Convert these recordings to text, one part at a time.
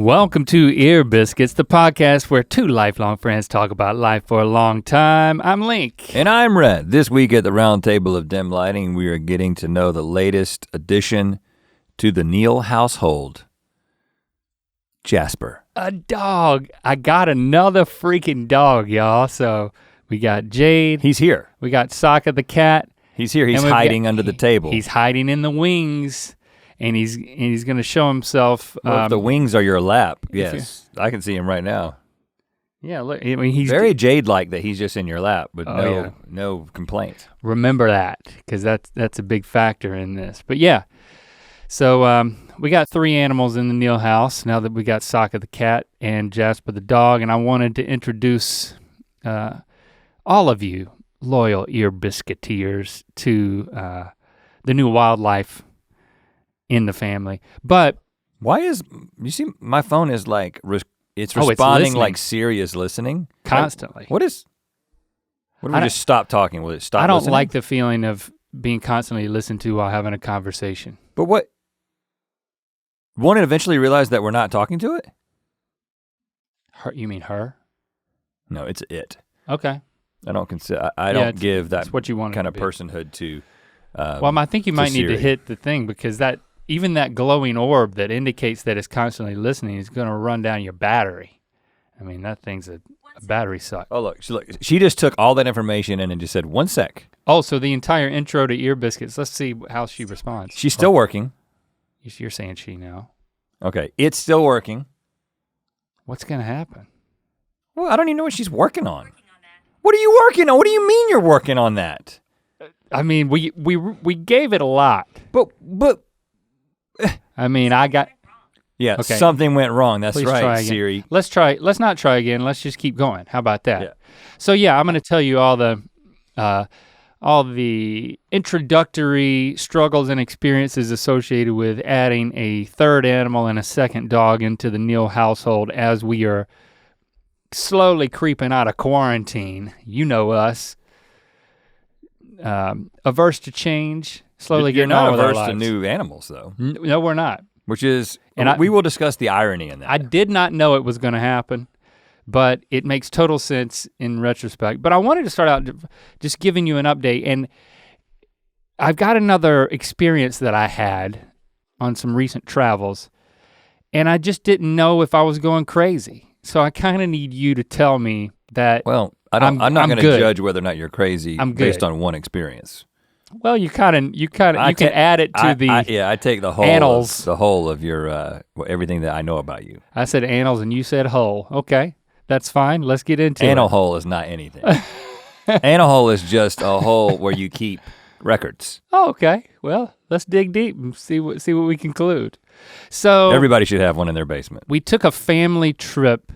Welcome to Ear Biscuits, the podcast where two lifelong friends talk about life for a long time. I'm Link. And I'm Red. This week at the Round Table of Dim Lighting, we are getting to know the latest addition to the Neal household, Jasper. A dog. I got another freaking dog, y'all. So we got Jade. He's here. We got Sokka the cat. He's here. He's hiding under the table. He's hiding in the wings. And he's gonna show himself. Well, if the wings are your lap, yes, I can see him right now. Yeah, look, I mean he's very Jade-like that he's just in your lap, but no complaints. Remember that, because that's a big factor in this. But yeah, so we got three animals in the Neal house now that we got Sokka the cat and Jasper the dog, and I wanted to introduce all of you loyal ear biscuiteers to the new wildlife in the family. But why is, you see my phone is like, it's responding like Siri is listening? Constantly. What if we just stop talking? Will it stop I don't listening? like the feeling of being constantly listened to while having a conversation. But won't it eventually realize that we're not talking to it? Her, you mean her? No, it's it. Okay. I don't consider, I don't give that what you want kind of personhood to well, I think you might need to hit the thing, because even that glowing orb that indicates that it's constantly listening is gonna run down your battery. I mean, that thing's a battery suck. Oh look, she just took all that information and just said 1 sec. Oh, so the entire intro to Ear Biscuits, let's see how she responds. She's still working. You're saying she now. Okay, it's still working. What's gonna happen? Well, I don't even know what she's working on. What are you working on? What do you mean you're working on that? I mean, we gave it a lot. But I mean, yeah, okay. Something went wrong. That's Please right, Siri. Let's not try again. Let's just keep going. How about that? Yeah. So yeah, I'm gonna tell you all the introductory struggles and experiences associated with adding a third animal and a second dog into the Neal household as we are slowly creeping out of quarantine. You know us. Averse to change, slowly getting on with our lives. You're not averse to new animals though. No, we're not. Which is, and we will discuss the irony in that. I did not know it was gonna happen, but it makes total sense in retrospect. But I wanted to start out just giving you an update, and I've got another experience that I had on some recent travels, and I just didn't know if I was going crazy. So I kind of need you to tell me that. Well, I'm not going to judge whether or not you're crazy based on one experience. Well, you can add it to I take the whole annals. The whole of your everything that I know about you. I said annals and you said whole. Okay, that's fine. Let's get into it. Anal hole is not anything. Anal hole is just a hole where you keep records. Oh, okay. Well, let's dig deep and see what we conclude. So everybody should have one in their basement. We took a family trip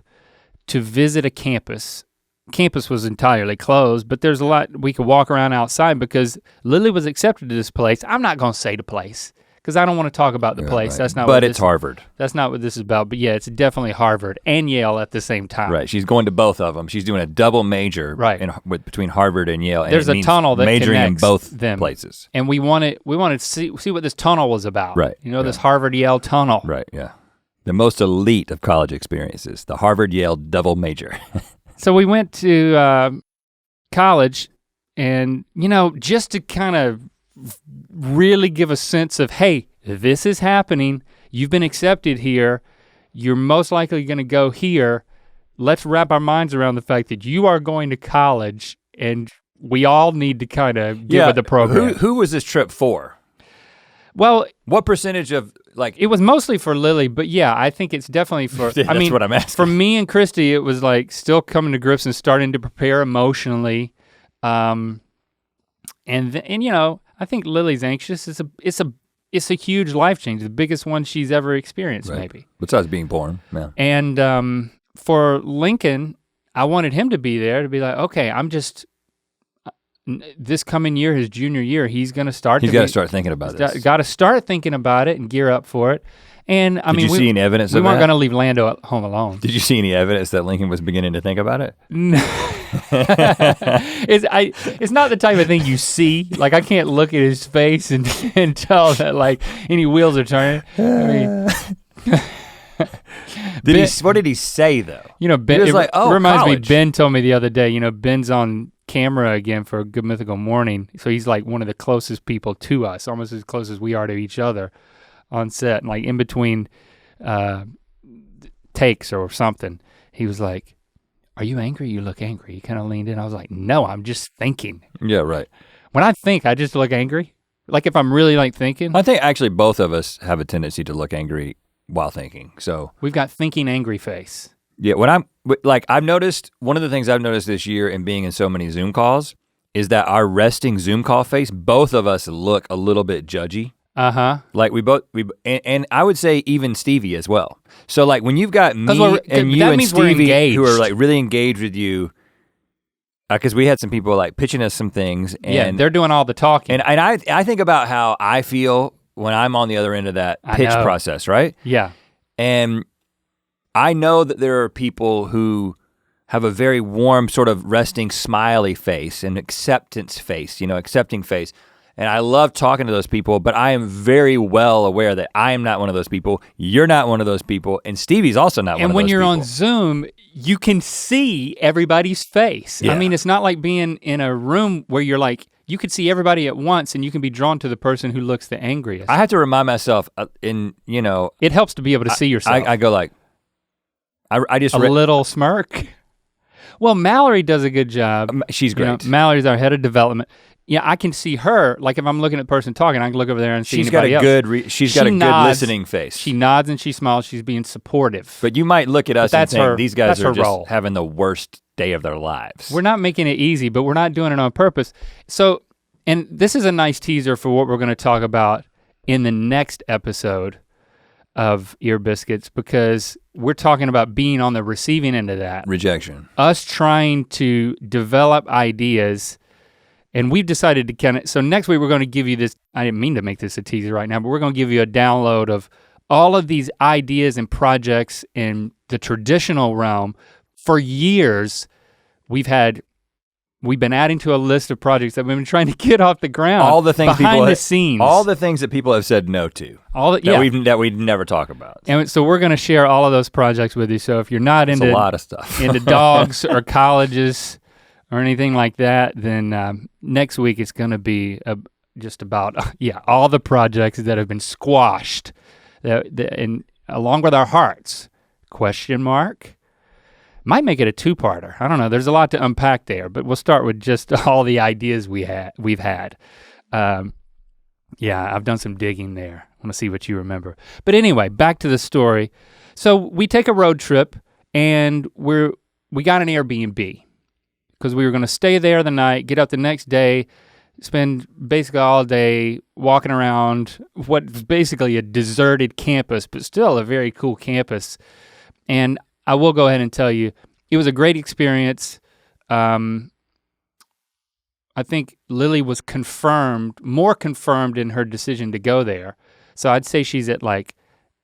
to visit a campus. Campus was entirely closed, but there's a lot we could walk around outside because Lily was accepted to this place. I'm not gonna say the place because I don't want to talk about the place. Right. That's not. But it's Harvard. That's not what this is about. But yeah, it's definitely Harvard and Yale at the same time. Right. She's going to both of them. She's doing a double major. Right. Between Harvard and Yale. And there's a tunnel that majoring in both them. Places. And we wanted to see what this tunnel was about. Right. You know, this Harvard Yale tunnel. Right. Yeah. The most elite of college experiences. The Harvard Yale double major. So we went to college, and just to kind of really give a sense of, hey, this is happening. You've been accepted here. You're most likely gonna go here. Let's wrap our minds around the fact that you are going to college, and we all need to kind of give it the program. Who was this trip for? Well, what percentage of it was mostly for Lily, but yeah, I think it's definitely for, that's what I'm asking. For me and Christy, it was like still coming to grips and starting to prepare emotionally. And I think Lily's anxious. It's a huge life change, the biggest one she's ever experienced, maybe. Besides being born, yeah. And for Lincoln, I wanted him to be there to be like, okay, this coming year, his junior year, he's gonna start. He's got to start thinking about this. Got to start thinking about it and gear up for it. And I mean, did you see any evidence of that? We weren't gonna leave Lando at home alone. Did you see any evidence that Lincoln was beginning to think about it? No. It's not the type of thing you see. Like I can't look at his face and tell that like any wheels are turning. I mean, What did he say though? You know, Ben, He was like, oh, reminds college. me, Ben told me the other day, you know, Ben's on camera again for Good Mythical Morning. So he's like one of the closest people to us, almost as close as we are to each other on set. And like in between takes or something, he was like, are you angry? You look angry. He kind of leaned in. I was like, no, I'm just thinking. Yeah, right. When I think, I just look angry. Like if I'm really like thinking. I think actually both of us have a tendency to look angry while thinking, so. We've got thinking angry face. Yeah, I've noticed, one of the things I've noticed this year in being in so many Zoom calls is that our resting Zoom call face, both of us look a little bit judgy. Uh-huh. Like and I would say even Stevie as well. So like when you've got me and you and Stevie who are like really engaged with you, because we had some people like pitching us some things. And yeah, they're doing all the talking. And I think about how I feel when I'm on the other end of that pitch process, right? Yeah. And I know that there are people who have a very warm sort of resting smiley face and acceptance face, accepting face. And I love talking to those people, but I am very well aware that I am not one of those people. You're not one of those people, and Stevie's also not one of those people. And when you're on Zoom, you can see everybody's face. Yeah. I mean, it's not like being in a room where you're like, you could see everybody at once and you can be drawn to the person who looks the angriest. I have to remind myself it helps to be able to see yourself. I go like, I just- A little smirk. Well, Mallory does a good job. She's great. Mallory's our head of development. Yeah, I can see her, like if I'm looking at the person talking, I can look over there and see anybody else. She's got a good listening face. She nods and she smiles, she's being supportive. But you might look at us and think these guys are just having the worst day of their lives. We're not making it easy, but we're not doing it on purpose. So, and this is a nice teaser for what we're gonna talk about in the next episode of Ear Biscuits, because we're talking about being on the receiving end of that. Rejection. Us trying to develop ideas. And we've decided to so next week we're gonna give you this, I didn't mean to make this a teaser right now, but we're gonna give you a download of all of these ideas and projects in the traditional realm. For years, we've been adding to a list of projects that we've been trying to get off the ground. All the things behind the scenes. All the things that people have said no to. That we never talk about. And so we're gonna share all of those projects with you. So if you're not into a lot of stuff. into dogs or colleges, or anything like that, then next week it's gonna be just about, all the projects that have been squashed, and along with our hearts, ? Might make it a two-parter, I don't know, there's a lot to unpack there, but we'll start with just all the ideas we've had. I've done some digging there, I wanna see what you remember. But anyway, back to the story. So we take a road trip and we got an Airbnb, because we were gonna stay there the night, get up the next day, spend basically all day walking around what's basically a deserted campus, but still a very cool campus. And I will go ahead and tell you, it was a great experience. I think Lily was more confirmed in her decision to go there. So I'd say she's at like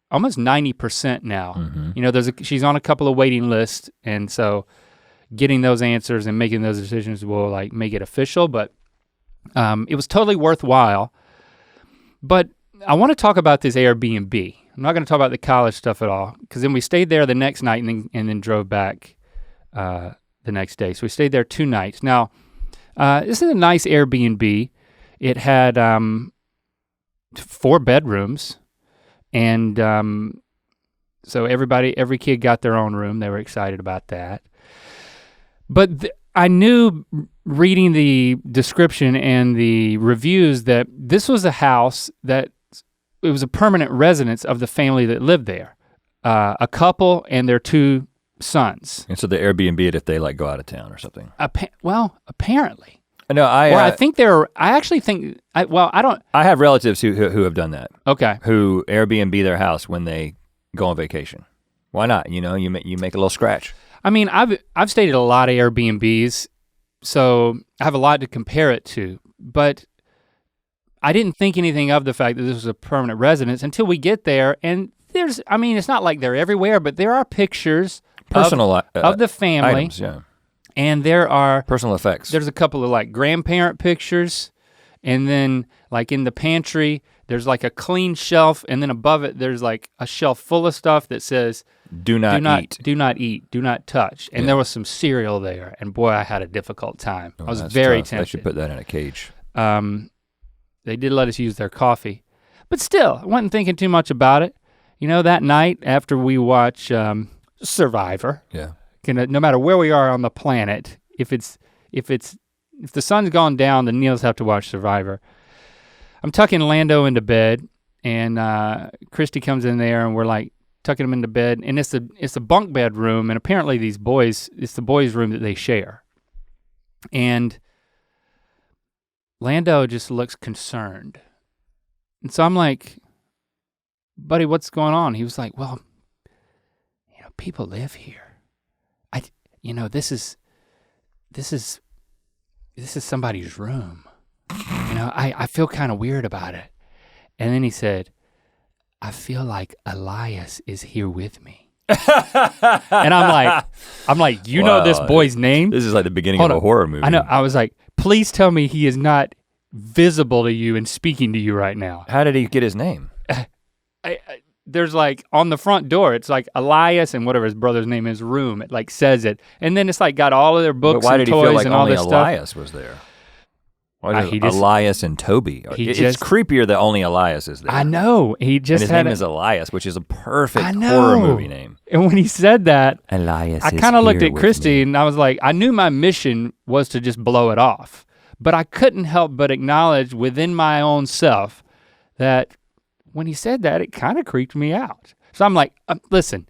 almost 90% now. Mm-hmm. She's on a couple of waiting lists, and so getting those answers and making those decisions will like make it official, but it was totally worthwhile. But I wanna talk about this Airbnb. I'm not gonna talk about the college stuff at all, because then we stayed there the next night and then drove back the next day. So we stayed there 2 nights. Now, this is a nice Airbnb. It had 4 bedrooms, and so every kid got their own room. They were excited about that. But I knew reading the description and the reviews that this was a house that it was a permanent residence of the family that lived there. A couple and their 2 sons. And so the Airbnb it if they like go out of town or something. Apparently. No, I have relatives who have done that. Okay. Who Airbnb their house when they go on vacation. Why not? You make a little scratch. I mean, I've stayed at a lot of Airbnbs, so I have a lot to compare it to, but I didn't think anything of the fact that this was a permanent residence until we get there, and it's not like they're everywhere, but there are pictures of the family. Items, yeah. And there are personal effects. There's a couple of like grandparent pictures, and then like in the pantry, there's like a clean shelf, and then above it there's like a shelf full of stuff that says, do not eat. Do not eat, do not touch. And there was some cereal there, and boy, I had a difficult time. I was very tempted. I should put that in a cage. They did let us use their coffee, but still, I wasn't thinking too much about it. You know, that night after we watch Survivor, no matter where we are on the planet, if the sun's gone down, the Neils have to watch Survivor. I'm tucking Lando into bed, and Christy comes in there, and we're like tucking him into bed, and it's a bunk bed room, and apparently it's the boys' room that they share. And Lando just looks concerned. And so I'm like, buddy, what's going on? He was like, well, people live here. This is somebody's room. I feel kind of weird about it. And then he said, I feel like Elias is here with me. And I'm like, you know this boy's name? This is like the beginning of a horror movie. I know, I was like, please tell me he is not visible to you and speaking to you right now. How did he get his name? There's like on the front door, it's like Elias and whatever his brother's name is, room. It like says it. And then it's like got all of their books and toys and all this stuff. Why did he feel like only Elias was there? Elias and Toby. It's creepier that only Elias is there. I know. His name is Elias, which is a perfect horror movie name. And when he said that, Elias I kind of looked at Christy and I was like, I knew my mission was to just blow it off. But I couldn't help but acknowledge within my own self that when he said that, it kind of creeped me out. So I'm like, listen,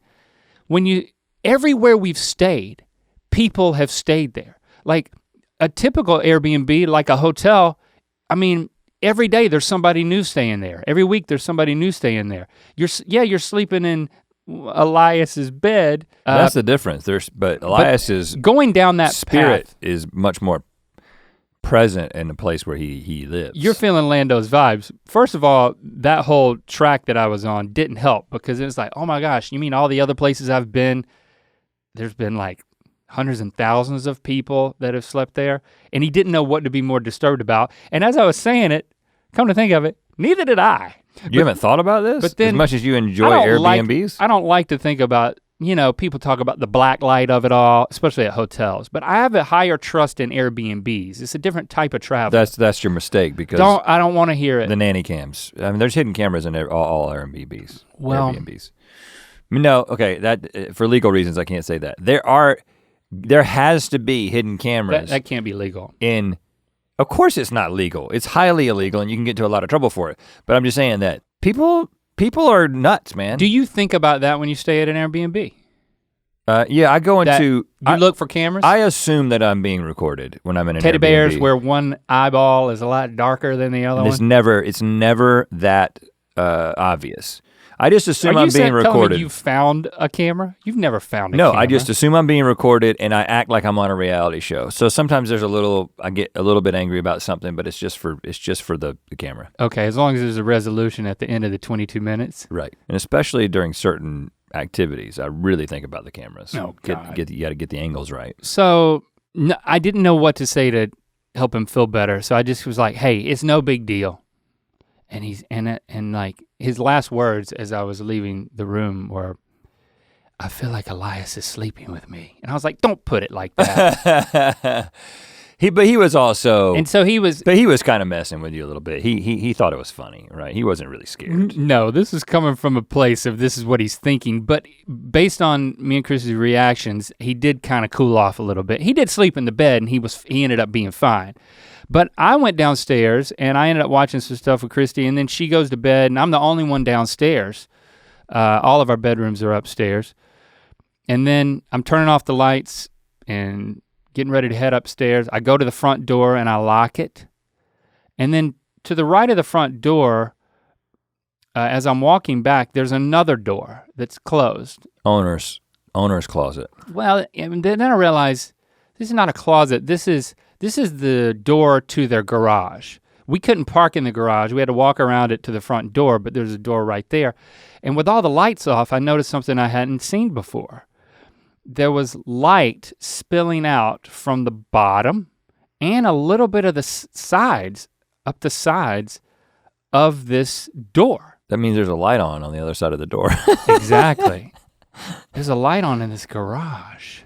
everywhere we've stayed, people have stayed there. Like a typical Airbnb, like a hotel, I mean, every day there's somebody new staying there. Every week there's somebody new staying there. You're sleeping in Elias's bed. That's the difference. But Elias's going down that spirit path is much more present in the place where he lives. You're feeling Lando's vibes. First of all, that whole track that I was on didn't help because it was like, oh my gosh, you mean all the other places I've been, there's been like hundreds and thousands of people that have slept there, and he didn't know what to be more disturbed about. And as I was saying it, come to think of it, neither did I. You haven't thought about this? But then, as much as you enjoy Airbnbs? I don't like to think about, people talk about the black light of it all, especially at hotels, but I have a higher trust in Airbnbs. It's a different type of travel. That's your mistake because I don't want to hear it. The nanny cams. I mean, there's hidden cameras in all Airbnbs. Well, Airbnbs. No, okay, that for legal reasons I can't say that. There has to be hidden cameras. That can't be legal. Of course it's not legal. It's highly illegal and you can get into a lot of trouble for it. But I'm just saying that people are nuts, man. Do you think about that when you stay at an Airbnb? Yeah, I go into. You look for cameras? I assume that I'm being recorded when I'm in an Teddy Airbnb. bears where one eyeball is a lot darker than the other one? It's never that obvious. I just assume I'm being recorded. Telling me you found a camera? You've never found a camera. No, I just assume I'm being recorded and I act like I'm on a reality show. So sometimes I get a little bit angry about something, but it's just for the camera. Okay, as long as there's a resolution at the end of the 22 minutes. Right, and especially during certain activities, I really think about the cameras. Oh God. You gotta get the angles right. So I didn't know what to say to help him feel better. So I just was like, hey, it's no big deal. And like his last words as I was leaving the room were, I feel like Elias is sleeping with me. And I was like, don't put it like that. But he was also, and so he was kind of messing with you a little bit. He thought it was funny, right? He wasn't really scared. No, this is coming from a place of this is what he's thinking, but based on me and Chris's reactions, he did kind of cool off a little bit. He did sleep in the bed and he ended up being fine. But I went downstairs and I ended up watching some stuff with Christy, and then she goes to bed and I'm the only one downstairs. All of our bedrooms are upstairs. And then I'm turning off the lights and getting ready to head upstairs. I go to the front door and I lock it. And then to the right of the front door, as I'm walking back, there's another door that's closed. Owner's closet. Well, and then I realized this is not a closet. This is the door to their garage. We couldn't park in the garage. We had to walk around it to the front door, but there's a door right there. And with all the lights off, I noticed something I hadn't seen before. There was light spilling out from the bottom and a little bit of the sides, up the sides of this door. That means there's a light on the other side of the door. Exactly. There's a light on in this garage.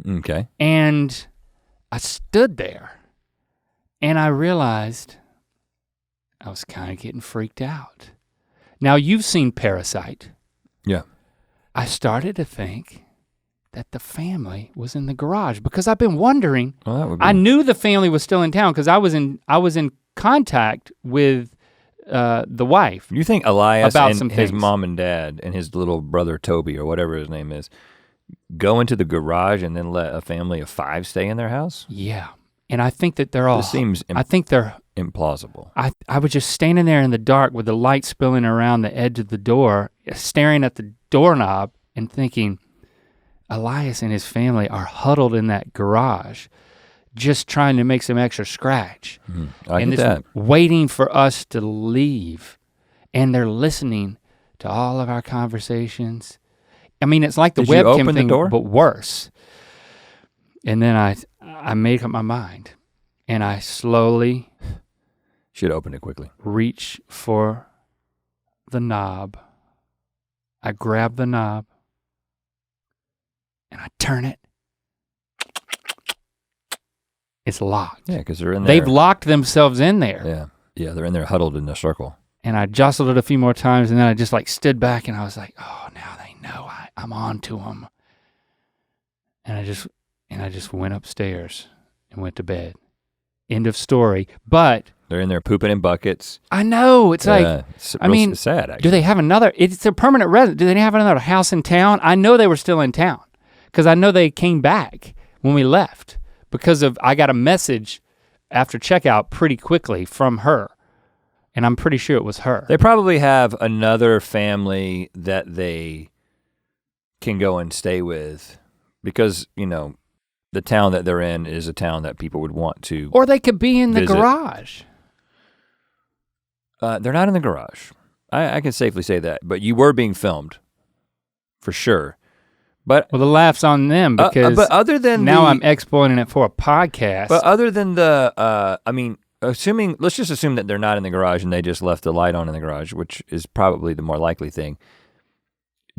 Okay. And I stood there and I realized I was kind of getting freaked out. Now you've seen Parasite. Yeah. I started to think that the family was in the garage because I've been wondering. Well, that would be... I knew the family was still in town because I was in contact with the wife. You think Elias about and some his things. mom and dad and his little brother Toby or whatever his name is go into the garage and then let a family of 5 stay in their house? Yeah, and I think that they're all. This seems I think they're implausible. I was just standing there in the dark with the light spilling around the edge of the door, staring at the doorknob and thinking, Elias and his family are huddled in that garage, just trying to make some extra scratch. I get that. Waiting for us to leave. And they're listening to all of our conversations. I mean, it's like the Did you webcam open the thing, door? but worse. And then I made up my mind and I slowly Should open it quickly. reach for the knob. I grab the knob and I turn it. It's locked. Yeah, because they're in there. They've locked themselves in there. Yeah, yeah, they're in there huddled in a circle. And I jostled it a few more times and then I just like stood back and I was like, oh, now they know I'm on to them. And I just went upstairs and went to bed. End of story. But They're in there pooping in buckets. I know, it's like, it's I mean, sad actually. do they have another, it's a permanent resident. Do they have another house in town? I know they were still in town because I know they came back when we left because I got a message after checkout pretty quickly from her. And I'm pretty sure it was her. They probably have another family that they can go and stay with because, you know, the town that they're in is a town that people would want to Or they could be in the visit. garage. They're not in the garage. I can safely say that, but you were being filmed, for sure. But Well, the laugh's on them because but other than now I'm exploiting it for a podcast. But other than the, I mean, let's just assume that they're not in the garage and they just left the light on in the garage, which is probably the more likely thing.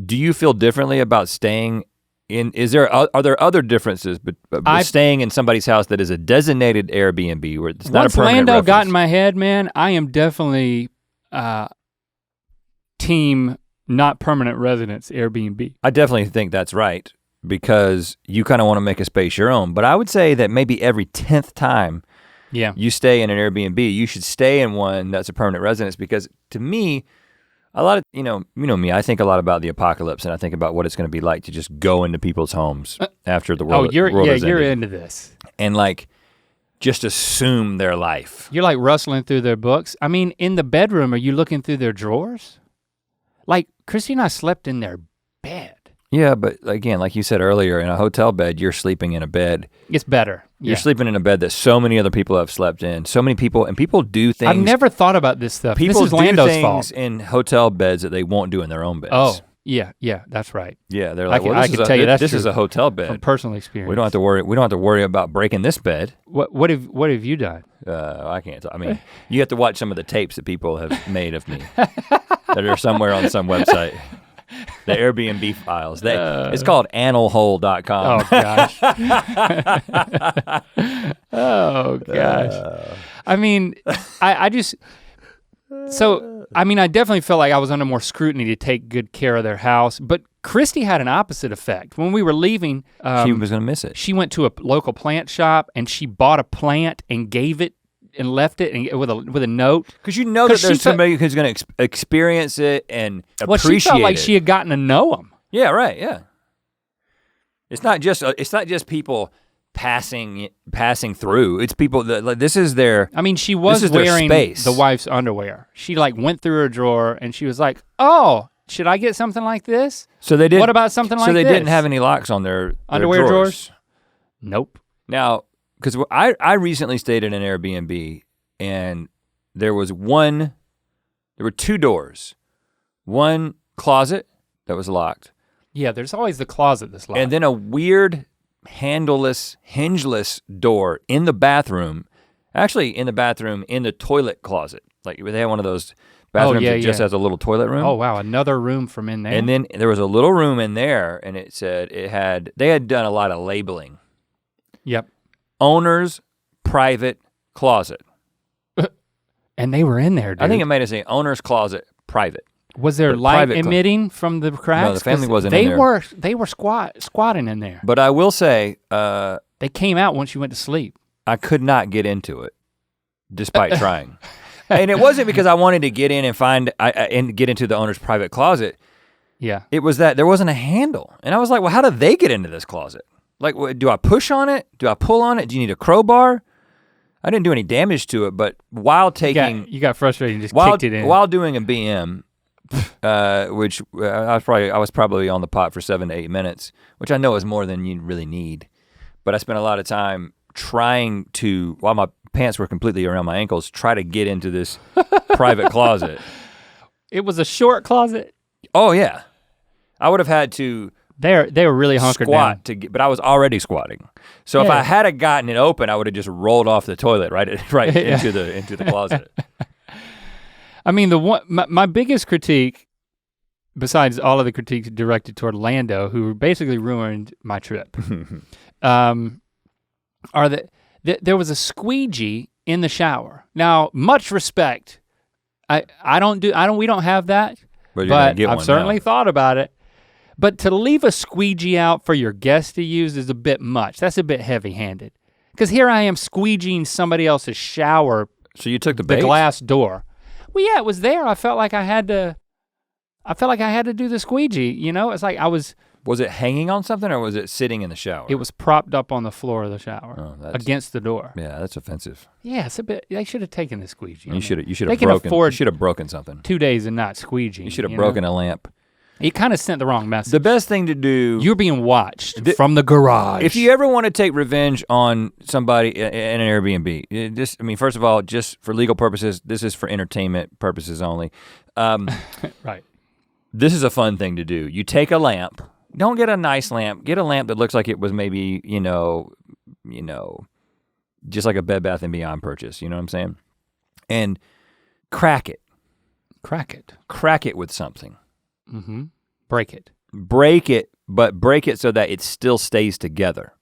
Do you feel differently about staying in? Are there other differences but staying in somebody's house that is a designated Airbnb where it's not a permanent Lando reference? got in my head, man, I am definitely team not permanent residence Airbnb. I definitely think that's right because you kind of want to make a space your own. But I would say that maybe every 10th time you stay in an Airbnb, you should stay in one that's a permanent residence because to me, a lot of, you know me, I think a lot about the apocalypse and I think about what it's gonna be like to just go into people's homes after the world, you're is ended. into this. And like, just assume their life. You're like rustling through their books. I mean, in the bedroom, are you looking through their drawers? Like, Christy and I slept in their bed. Yeah, but again, like you said earlier, in a hotel bed, you're sleeping in a bed. It's better. You're sleeping in a bed that so many other people have slept in. So many people, and people do things. I've never thought about this stuff. People this is do Lando's things fault. in hotel beds that they won't do in their own beds. Oh, yeah, that's right. Yeah, they're like, I can tell you that's this is true a hotel bed. From personal experience. We don't have to worry about breaking this bed. What have you done? I can't. I mean, you have to watch some of the tapes that people have made of me that are somewhere on some website. The Airbnb files. It's called analhole.com. Oh gosh. I mean, I just, so, I mean, I definitely felt like I was under more scrutiny to take good care of their house, but Christy had an opposite effect. When we were leaving, she was gonna miss it. She went to a local plant shop and she bought a plant and gave it and left it and with a note. Because you know that there's somebody who's gonna experience it and appreciate it. Well, she felt like she had gotten to know him. Yeah, right, yeah. It's not just people passing through. It's people that, like, this is their, I mean, she was wearing the wife's underwear. She like went through her drawer and she was like, oh, should I get something like this? So they did. What about something like this? So they didn't have any locks on their underwear drawers? Nope. Now, because I recently stayed in an Airbnb and there were 2 doors. One closet that was locked. Yeah, there's always the closet that's locked. And then a weird handleless, hingeless door in the bathroom. Actually in the bathroom, in the toilet closet. Like they had one of those bathrooms that just has a little toilet room. Oh wow, another room from in there. And then there was a little room in there, and it said they had done a lot of labeling. Yep. Owner's private closet. And they were in there, dude. I think it made it say owner's closet private. Was there light emitting from the cracks? No, the family wasn't in there. They were squatting in there. But I will say, they came out once you went to sleep. I could not get into it, despite trying. And it wasn't because I wanted to get in and get into the owner's private closet. Yeah. It was that there wasn't a handle. And I was like, well, how do they get into this closet? Like, do I push on it? Do I pull on it? Do you need a crowbar? I didn't do any damage to it, but while taking... You got frustrated and just kicked it in. While doing a BM, which I was probably on the pot for 7 to 8 minutes, which I know is more than you really need. But I spent a lot of time trying to, while my pants were completely around my ankles, try to get into this private closet. It was a short closet? Oh yeah. I would have had to they were really hunkered squat down. but I was already squatting. So if I had gotten it open, I would have just rolled off the toilet right into the closet. I mean, my biggest critique, besides all of the critiques directed toward Lando, who basically ruined my trip, are that there was a squeegee in the shower. Now, much respect. We don't have that, but I've certainly thought about it. But to leave a squeegee out for your guests to use is a bit much. That's a bit heavy-handed. Because here I am squeegeeing somebody else's shower. So you took the glass door. Well, yeah, it was there. I felt like I had to do the squeegee, you know? It's like I was. Was it hanging on something or was it sitting in the shower? It was propped up on the floor of the shower against the door. Yeah, that's offensive. Yeah, it's a bit, they should have taken the squeegee. You should have broken something. 2 days and not squeegee. You should have broken a lamp. It kind of sent the wrong message. The best thing to do. You're being watched from the garage. If you ever want to take revenge on somebody in an Airbnb, first of all, just for legal purposes, this is for entertainment purposes only. Right. This is a fun thing to do. You take a lamp. Don't get a nice lamp. Get a lamp that looks like it was maybe, just like a Bed Bath & Beyond purchase, you know what I'm saying? And crack it. Crack it. Crack it with something. Mm-hmm. Break it. Break it, but break it so that it still stays together.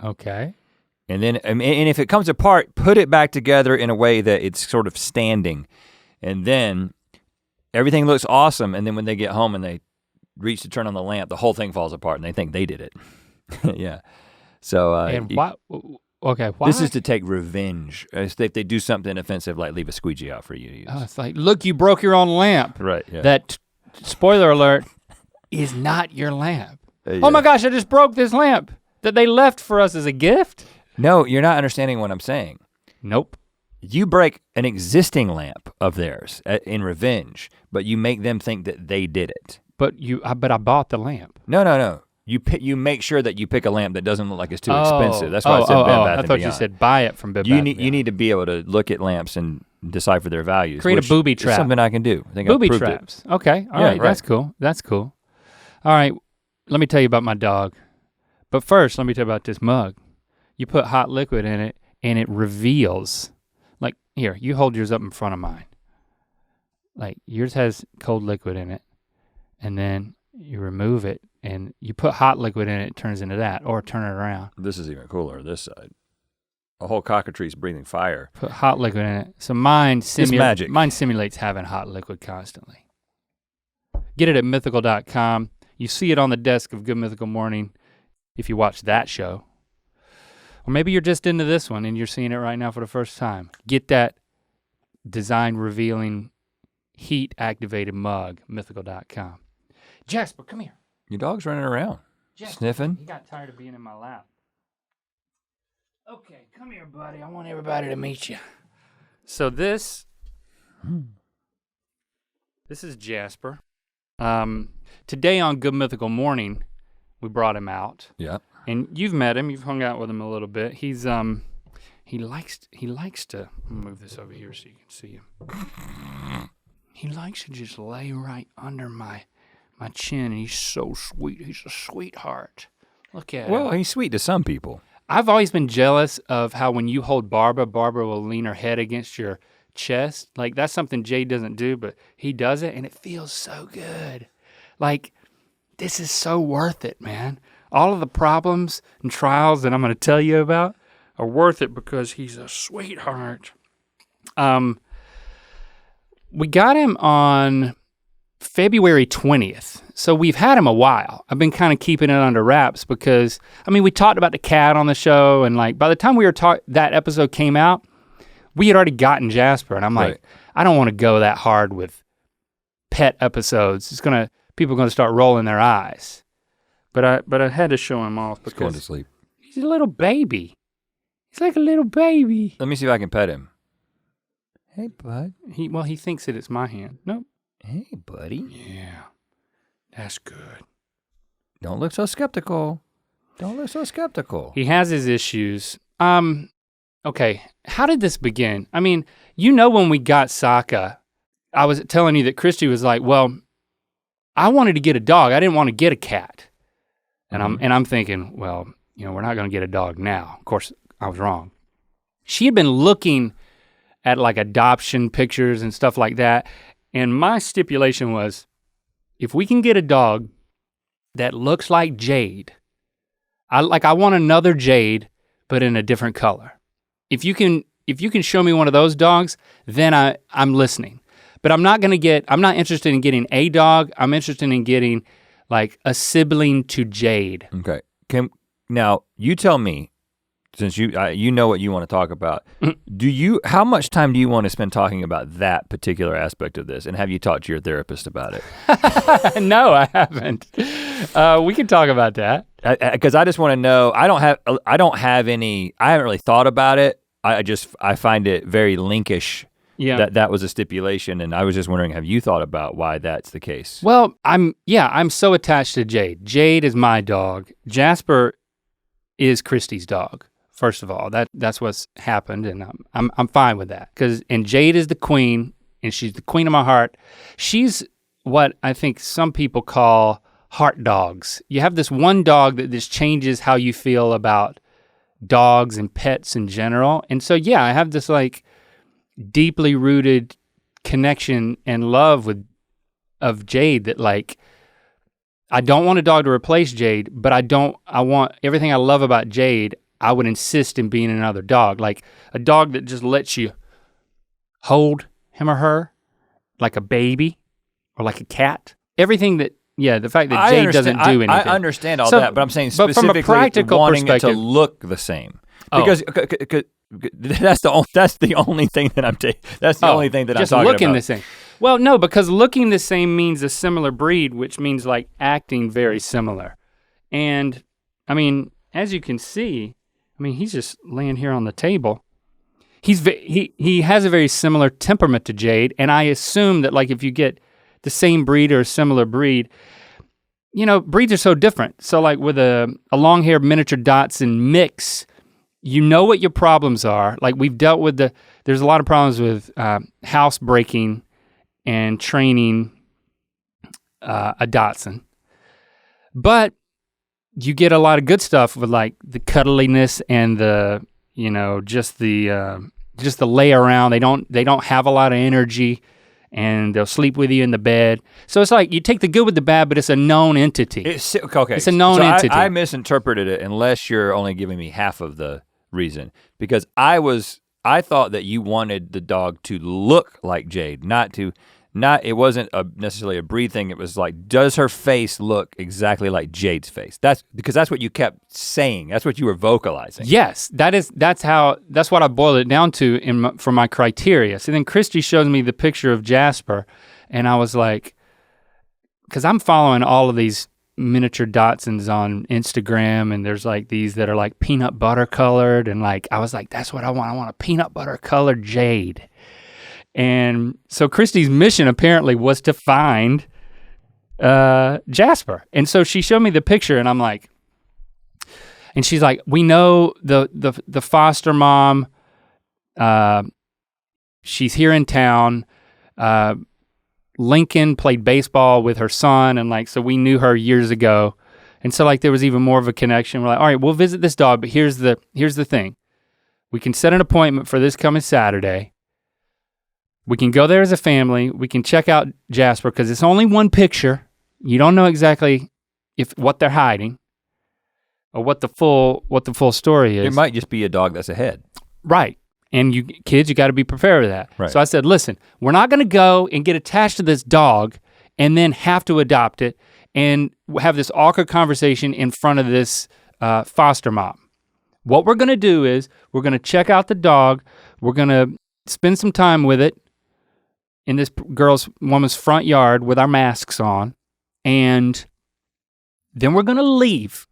Okay. And then, and if it comes apart, put it back together in a way that it's sort of standing. And then everything looks awesome. And then when they get home and they reach to turn on the lamp, the whole thing falls apart and they think they did it. Yeah. So. Why? Okay, why? This is to take revenge. If they do something offensive, like leave a squeegee out for you to use. Oh, it's like, look, you broke your own lamp. Right, yeah. That, spoiler alert, is not your lamp. Yeah. Oh my gosh, I just broke this lamp that they left for us as a gift. No, you're not understanding what I'm saying. Nope. You break an existing lamp of theirs in revenge, but you make them think that they did it. But I bought the lamp. No. You make sure that you pick a lamp that doesn't look like it's too expensive. That's why I said Bed Bath & Beyond. I thought you said buy it from Bed Bath & Beyond. You need to be able to look at lamps and decipher their values. Create a booby trap. Something I can do. I think booby traps. Okay, all right, that's cool. That's cool. All right, let me tell you about my dog. But first, let me tell you about this mug. You put hot liquid in it and it reveals, like here, you hold yours up in front of mine. Like yours has cold liquid in it and then you remove it and you put hot liquid in it, it turns into that, or turn it around. This is even cooler, this side. A whole cockatrice breathing fire. Put hot liquid in it. So mine simulates having hot liquid constantly. Get it at mythical.com. You see it on the desk of Good Mythical Morning if you watch that show. Or maybe you're just into this one and you're seeing it right now for the first time. Get that design revealing heat activated mug, mythical.com. Jasper, come here. Your dog's running around, sniffing. He got tired of being in my lap. Okay, come here, buddy. I want everybody to meet you. So this is Jasper. Today on Good Mythical Morning, we brought him out. Yeah. And you've met him. You've hung out with him a little bit. He's he likes to move this over here so you can see him. He likes to just lay right under my chin, and he's so sweet. He's a sweetheart. Look at him. Well, he's sweet to some people. I've always been jealous of how when you hold Barbara will lean her head against your chest. Like that's something Jade doesn't do, but he does it and it feels so good. Like this is so worth it, man. All of the problems and trials that I'm gonna tell you about are worth it because he's a sweetheart. We got him on February 20th. So we've had him a while. I've been kind of keeping it under wraps because, I mean, we talked about the cat on the show and like by the time that episode came out, we had already gotten Jasper and I'm like, right. I don't want to go that hard with pet episodes. People are gonna start rolling their eyes. But I had to show him off because he's going to sleep. He's a little baby. He's like a little baby. Let me see if I can pet him. Hey, bud. He thinks that it's my hand. Nope. Hey, buddy. Yeah, that's good. Don't look so skeptical. Don't look so skeptical. He has his issues. Okay, how did this begin? I mean, when we got Sokka, I was telling you that Christy was like, well, I wanted to get a dog. I didn't want to get a cat. And I'm thinking, well, we're not gonna get a dog now. Of course, I was wrong. She had been looking at like adoption pictures and stuff like that. And my stipulation was, if we can get a dog that looks like Jade, I want another Jade, but in a different color. If you can show me one of those dogs, then I'm listening. But I'm not interested in getting a dog. I'm interested in getting like a sibling to Jade. Okay. Now you tell me, since you know what you want to talk about, how much time do you want to spend talking about that particular aspect of this? And have you talked to your therapist about it? No, I haven't. We can talk about that. Because I just want to know, I haven't really thought about it. I find it very linkish. Yeah. That was a stipulation, and I was just wondering, have you thought about why that's the case? Well, I'm so attached to Jade. Jade is my dog. Jasper is Christy's dog. First of all, that's what's happened, and I'm fine with that. And Jade is the queen, and she's the queen of my heart. She's what I think some people call heart dogs. You have this one dog that just changes how you feel about dogs and pets in general. And so yeah, I have this like deeply rooted connection and love of Jade that like, I don't want a dog to replace Jade, but I want everything I love about Jade, I would insist in being another dog. Like a dog that just lets you hold him or her like a baby or like a cat. Everything that, the fact that Jade doesn't do anything. I understand all that, but I'm saying specifically from a practical wanting it to look the same. Because that's the only thing that I'm talking about. Just looking the same. Well, no, because looking the same means a similar breed, which means like acting very similar. And I mean, as you can see, he's just laying here on the table. He has a very similar temperament to Jade, and I assume that like if you get the same breed or a similar breed, breeds are so different. So like with a long-haired miniature Dachshund mix, you know what your problems are. Like we've dealt with there's a lot of problems with housebreaking and training a Dachshund. But you get a lot of good stuff with like the cuddliness and the, just the lay around. They don't have a lot of energy and they'll sleep with you in the bed. So it's like you take the good with the bad, but it's a known entity. It's a known entity. I misinterpreted it unless you're only giving me half of the reason, because I thought that you wanted the dog to look like Jade, it wasn't necessarily a breed thing. It was like, does her face look exactly like Jade's face? That's what you kept saying. That's what you were vocalizing. Yes, that's what I boiled it down to for my criteria. So then Christy shows me the picture of Jasper, and I was like, because I'm following all of these miniature Dachshunds on Instagram, and there's like these that are like peanut butter colored, and like I was like, that's what I want. I want a peanut butter colored Jade. And so Christy's mission apparently was to find Jasper. And so she showed me the picture, and I'm like, and she's like, we know the foster mom, she's here in town. Lincoln played baseball with her son, and like, so we knew her years ago. And so like there was even more of a connection. We're like, all right, we'll visit this dog, but here's the thing. We can set an appointment for this coming Saturday. We can go there as a family. We can check out Jasper because it's only one picture. You don't know exactly what they're hiding or what the full story is. It might just be a dog that's ahead. Right. And you kids, you gotta be prepared for that. Right. So I said, listen, we're not gonna go and get attached to this dog and then have to adopt it and have this awkward conversation in front of this foster mom. What we're gonna do is we're gonna check out the dog, we're gonna spend some time with it in this woman's front yard with our masks on, and then we're gonna leave.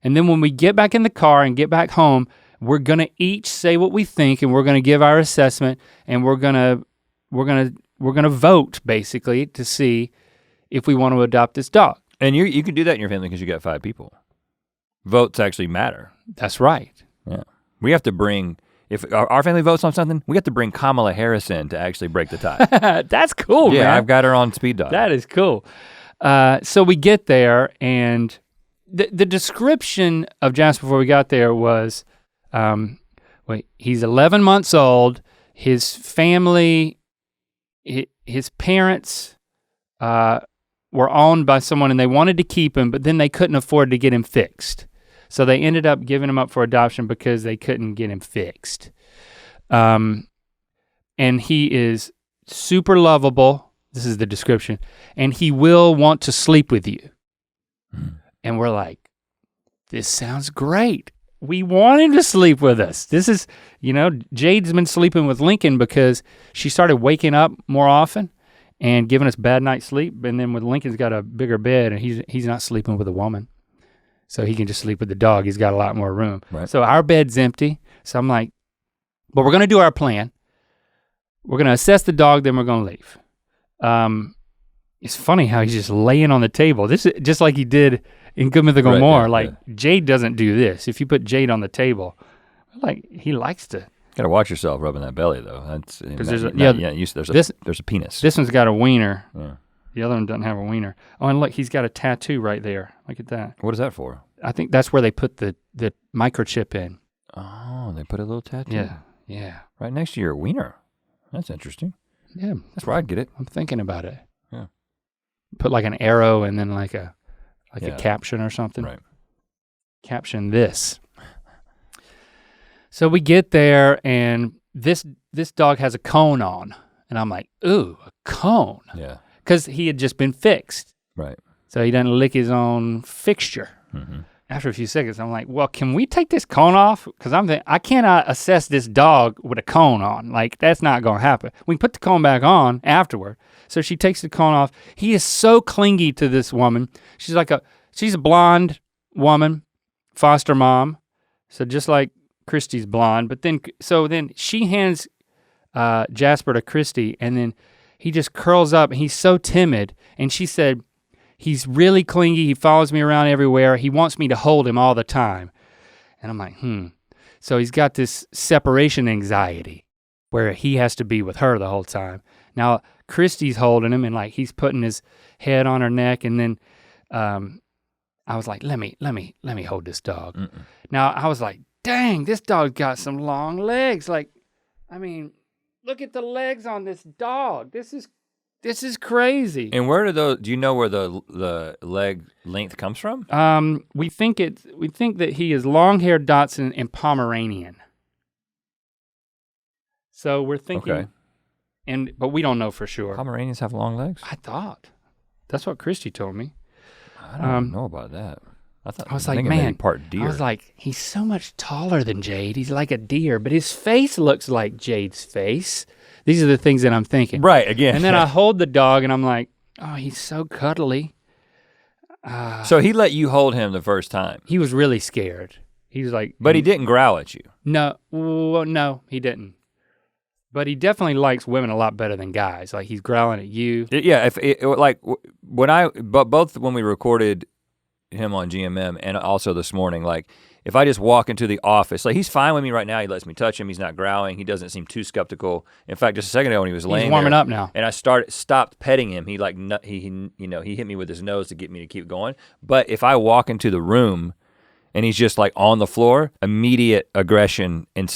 And then when we get back in the car and get back home, we're gonna each say what we think, and we're gonna give our assessment, and we're gonna vote basically to see if we want to adopt this dog. And you can do that in your family because you got 5 people. Votes actually matter. That's right. Yeah. We have to bring, if our family votes on something, we have to bring Kamala Harris in to actually break the tie. That's cool, man. Yeah, I've got her on speed dial. That is cool. So we get there, and the description of Jasper before we got there was, he's 11 months old. His family, his parents were owned by someone and they wanted to keep him, but then they couldn't afford to get him fixed. So they ended up giving him up for adoption because they couldn't get him fixed. And he is super lovable. This is the description. And he will want to sleep with you. And we're like, this sounds great. We want him to sleep with us. This is, Jade's been sleeping with Lincoln because she started waking up more often and giving us bad night's sleep. And then when Lincoln's got a bigger bed and he's not sleeping with a woman. So he can just sleep with the dog. He's got a lot more room. Right. So our bed's empty. So I'm like, but we're gonna do our plan. We're gonna assess the dog, then we're gonna leave. It's funny how he's just laying on the table. This is just like he did in Good Mythical Right, More. yeah. Jade doesn't do this. If you put Jade on the table, he likes to. Gotta watch yourself rubbing that belly though. That's There's a penis. This one's got a wiener. Yeah. The other one doesn't have a wiener. Oh, and look, he's got a tattoo right there. Look at that. What is that for? I think that's where they put the microchip in. Oh, they put a little tattoo. Yeah. Right next to your wiener. That's interesting. Yeah. That's where I'd get it. I'm thinking about it. Yeah. Put like an arrow and then like a caption or something. Right. Caption this. So we get there and this dog has a cone on. And I'm like, ooh, a cone. Yeah. Because he had just been fixed. Right. So he doesn't lick his own fixture. Mm-hmm. After a few seconds, I'm like, well, can we take this cone off? Because I'm thinking, I cannot assess this dog with a cone on. Like, that's not gonna happen. We can put the cone back on afterward. So she takes the cone off. He is so clingy to this woman. She's a blonde woman, foster mom. So just like Christy's blonde, but then she hands Jasper to Christy, and then he just curls up and he's so timid. And she said, he's really clingy, he follows me around everywhere, he wants me to hold him all the time. And I'm like, So he's got this separation anxiety where he has to be with her the whole time. Now, Christy's holding him and like he's putting his head on her neck, and then I was like, let me hold this dog. Mm-mm. Now I was like, dang, this dog got some long legs. Like, I mean, look at the legs on this dog. This is crazy. And where do you know where the leg length comes from? We think that he is long-haired Dachshund and Pomeranian. So we're thinking, okay. But we don't know for sure. Pomeranians have long legs? I thought. That's what Christy told me. I don't know about that. I was like, man, part deer. I was like, he's so much taller than Jade. He's like a deer, but his face looks like Jade's face. These are the things that I'm thinking. Right, again. And then I hold the dog and I'm like, oh, he's so cuddly. So he let you hold him the first time? He was really scared. He was like. But he didn't growl at you? No, he didn't. But he definitely likes women a lot better than guys. Like he's growling at you. Both when we recorded him on GMM and also this morning, like if I just walk into the office, like he's fine with me right now. He lets me touch him. He's not growling. He doesn't seem too skeptical. In fact, just a second ago when he was laying warming there, up now. And I stopped petting him. He he hit me with his nose to get me to keep going. But if I walk into the room and he's just like on the floor, immediate aggression and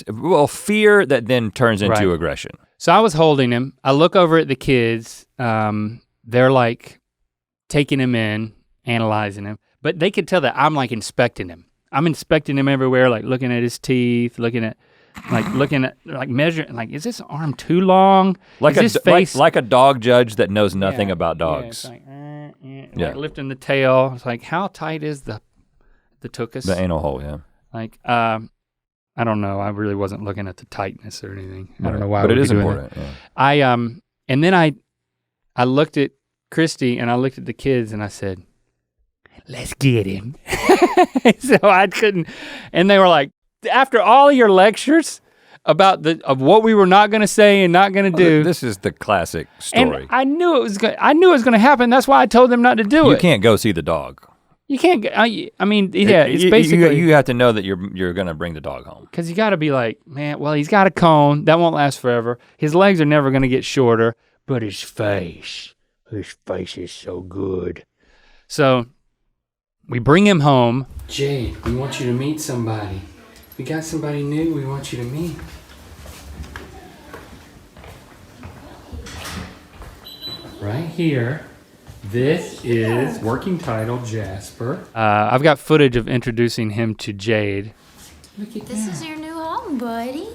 fear that then turns into aggression. So I was holding him. I look over at the kids. They're like taking him in, analyzing him. But they could tell that I'm like inspecting him. I'm inspecting him everywhere, like looking at his teeth, looking at, measuring, like, is this arm too long? Like is his face like a dog judge that knows nothing about dogs. Yeah, it's like, like lifting the tail. It's like, how tight is the tuchus? The anal hole, yeah. Like, I don't know. I really wasn't looking at the tightness or anything. I don't know why. But it is doing important. That. Yeah. And then I looked at Christy and I looked at the kids and I said, let's get him. So I couldn't, and they were like, after all of your lectures about of what we were not gonna say and not gonna do. This is the classic story. And I knew it was gonna happen. That's why I told them not to do it. You can't go see the dog. You can't, I mean, yeah, it's basically. You have to know that you're gonna bring the dog home. Cause you gotta be like, man, well, he's got a cone, that won't last forever. His legs are never gonna get shorter, but his face is so good. So, we bring him home. Jade, we want you to meet somebody. We got somebody new we want you to meet. Right here. This is working title Jasper. I've got footage of introducing him to Jade. Look at this is your new home, buddy.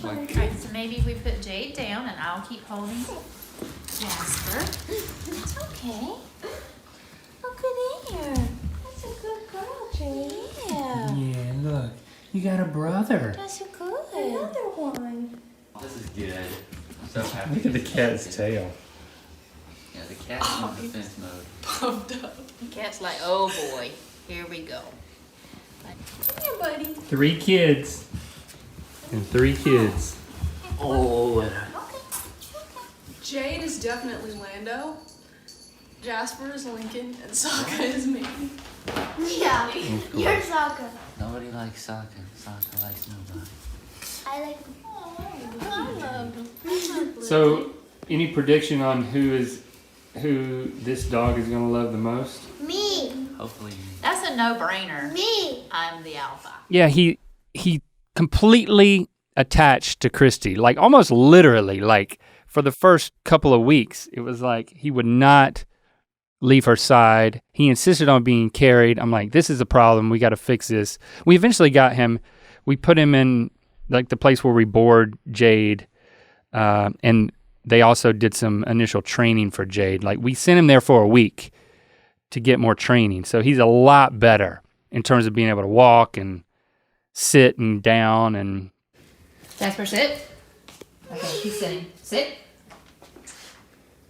Alright, so maybe we put Jade down and I'll keep holding Jasper. It's okay. Look at here. That's a good girl, Jade. Yeah. Yeah, look. You got a brother. That's good. Another one. This is good. I'm so happy. Look at the cat's tail. Yeah, the cat's on defense mode. Pumped up. The cat's like, oh boy, here we go. Come here, buddy. 3 kids. And 3 kids. Oh. Jade is definitely Lando. Jasper is Lincoln, and Sokka is me. Yeah, you're Sokka. Nobody likes Sokka. Sokka likes nobody. I like. Oh, I love him. So, any prediction on who this dog is gonna love the most? Me. Hopefully. That's a no-brainer. Me. I'm the alpha. Yeah, he completely attached to Christy, like almost literally, like for the first couple of weeks, it was like he would not leave her side. He insisted on being carried. I'm like, this is a problem, we gotta fix this. We eventually got him, we put him in like the place where we board Jade, and they also did some initial training for Jade. Like we sent him there for a week to get more training. So he's a lot better in terms of being able to walk and sit and down and. Jasper, sit. Okay, he's sitting. Sit.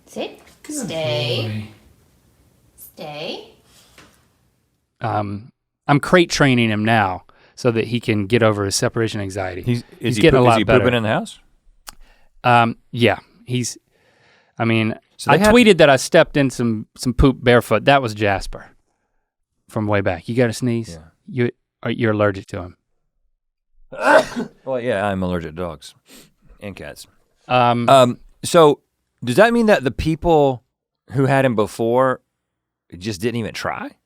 Sit. Stay. Stay. I'm crate training him now so that he can get over his separation anxiety. He's getting a lot better. Pooping in the house? Yeah, I tweeted that I stepped in some poop barefoot. That was Jasper from way back. You got to sneeze? Yeah. You're allergic to him. Well, yeah, I'm allergic to dogs and cats. So does that mean that the people who had him before just didn't even try?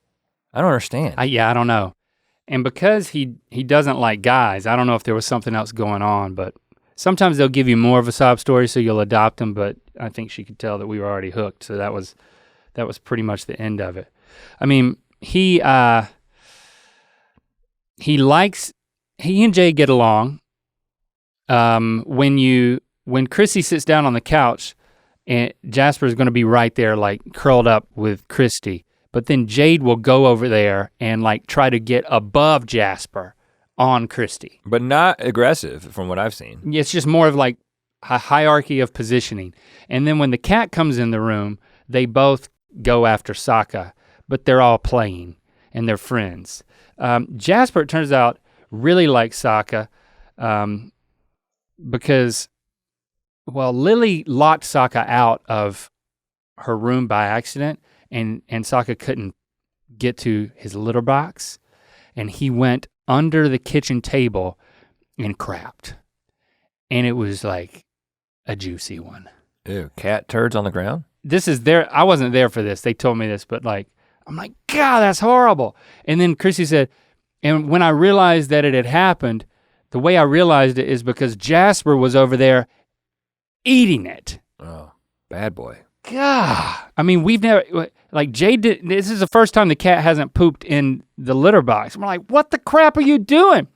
I don't understand. I don't know. And because he doesn't like guys, I don't know if there was something else going on, but sometimes they'll give you more of a sob story so you'll adopt him, but I think she could tell that we were already hooked, so that was pretty much the end of it. I mean, he and Jay get along. When Chrissy sits down on the couch, and Jasper's gonna be right there like curled up with Christy, but then Jade will go over there and like try to get above Jasper on Christy. But not aggressive from what I've seen. It's just more of like a hierarchy of positioning. And then when the cat comes in the room, they both go after Sokka, but they're all playing and they're friends. Jasper, it turns out, really likes Sokka because, well, Lily locked Sokka out of her room by accident, and Sokka couldn't get to his litter box, and he went under the kitchen table and crapped. And it was like a juicy one. Ew, cat turds on the ground? I wasn't there for this, they told me this, but like, I'm like, God, that's horrible. And then Chrissy said, and when I realized that it had happened, The way I realized it is because Jasper was over there eating it. Oh, bad boy. God, I mean, we've never, like Jade did, this is the first time the cat hasn't pooped in the litter box. We're like, what the crap are you doing?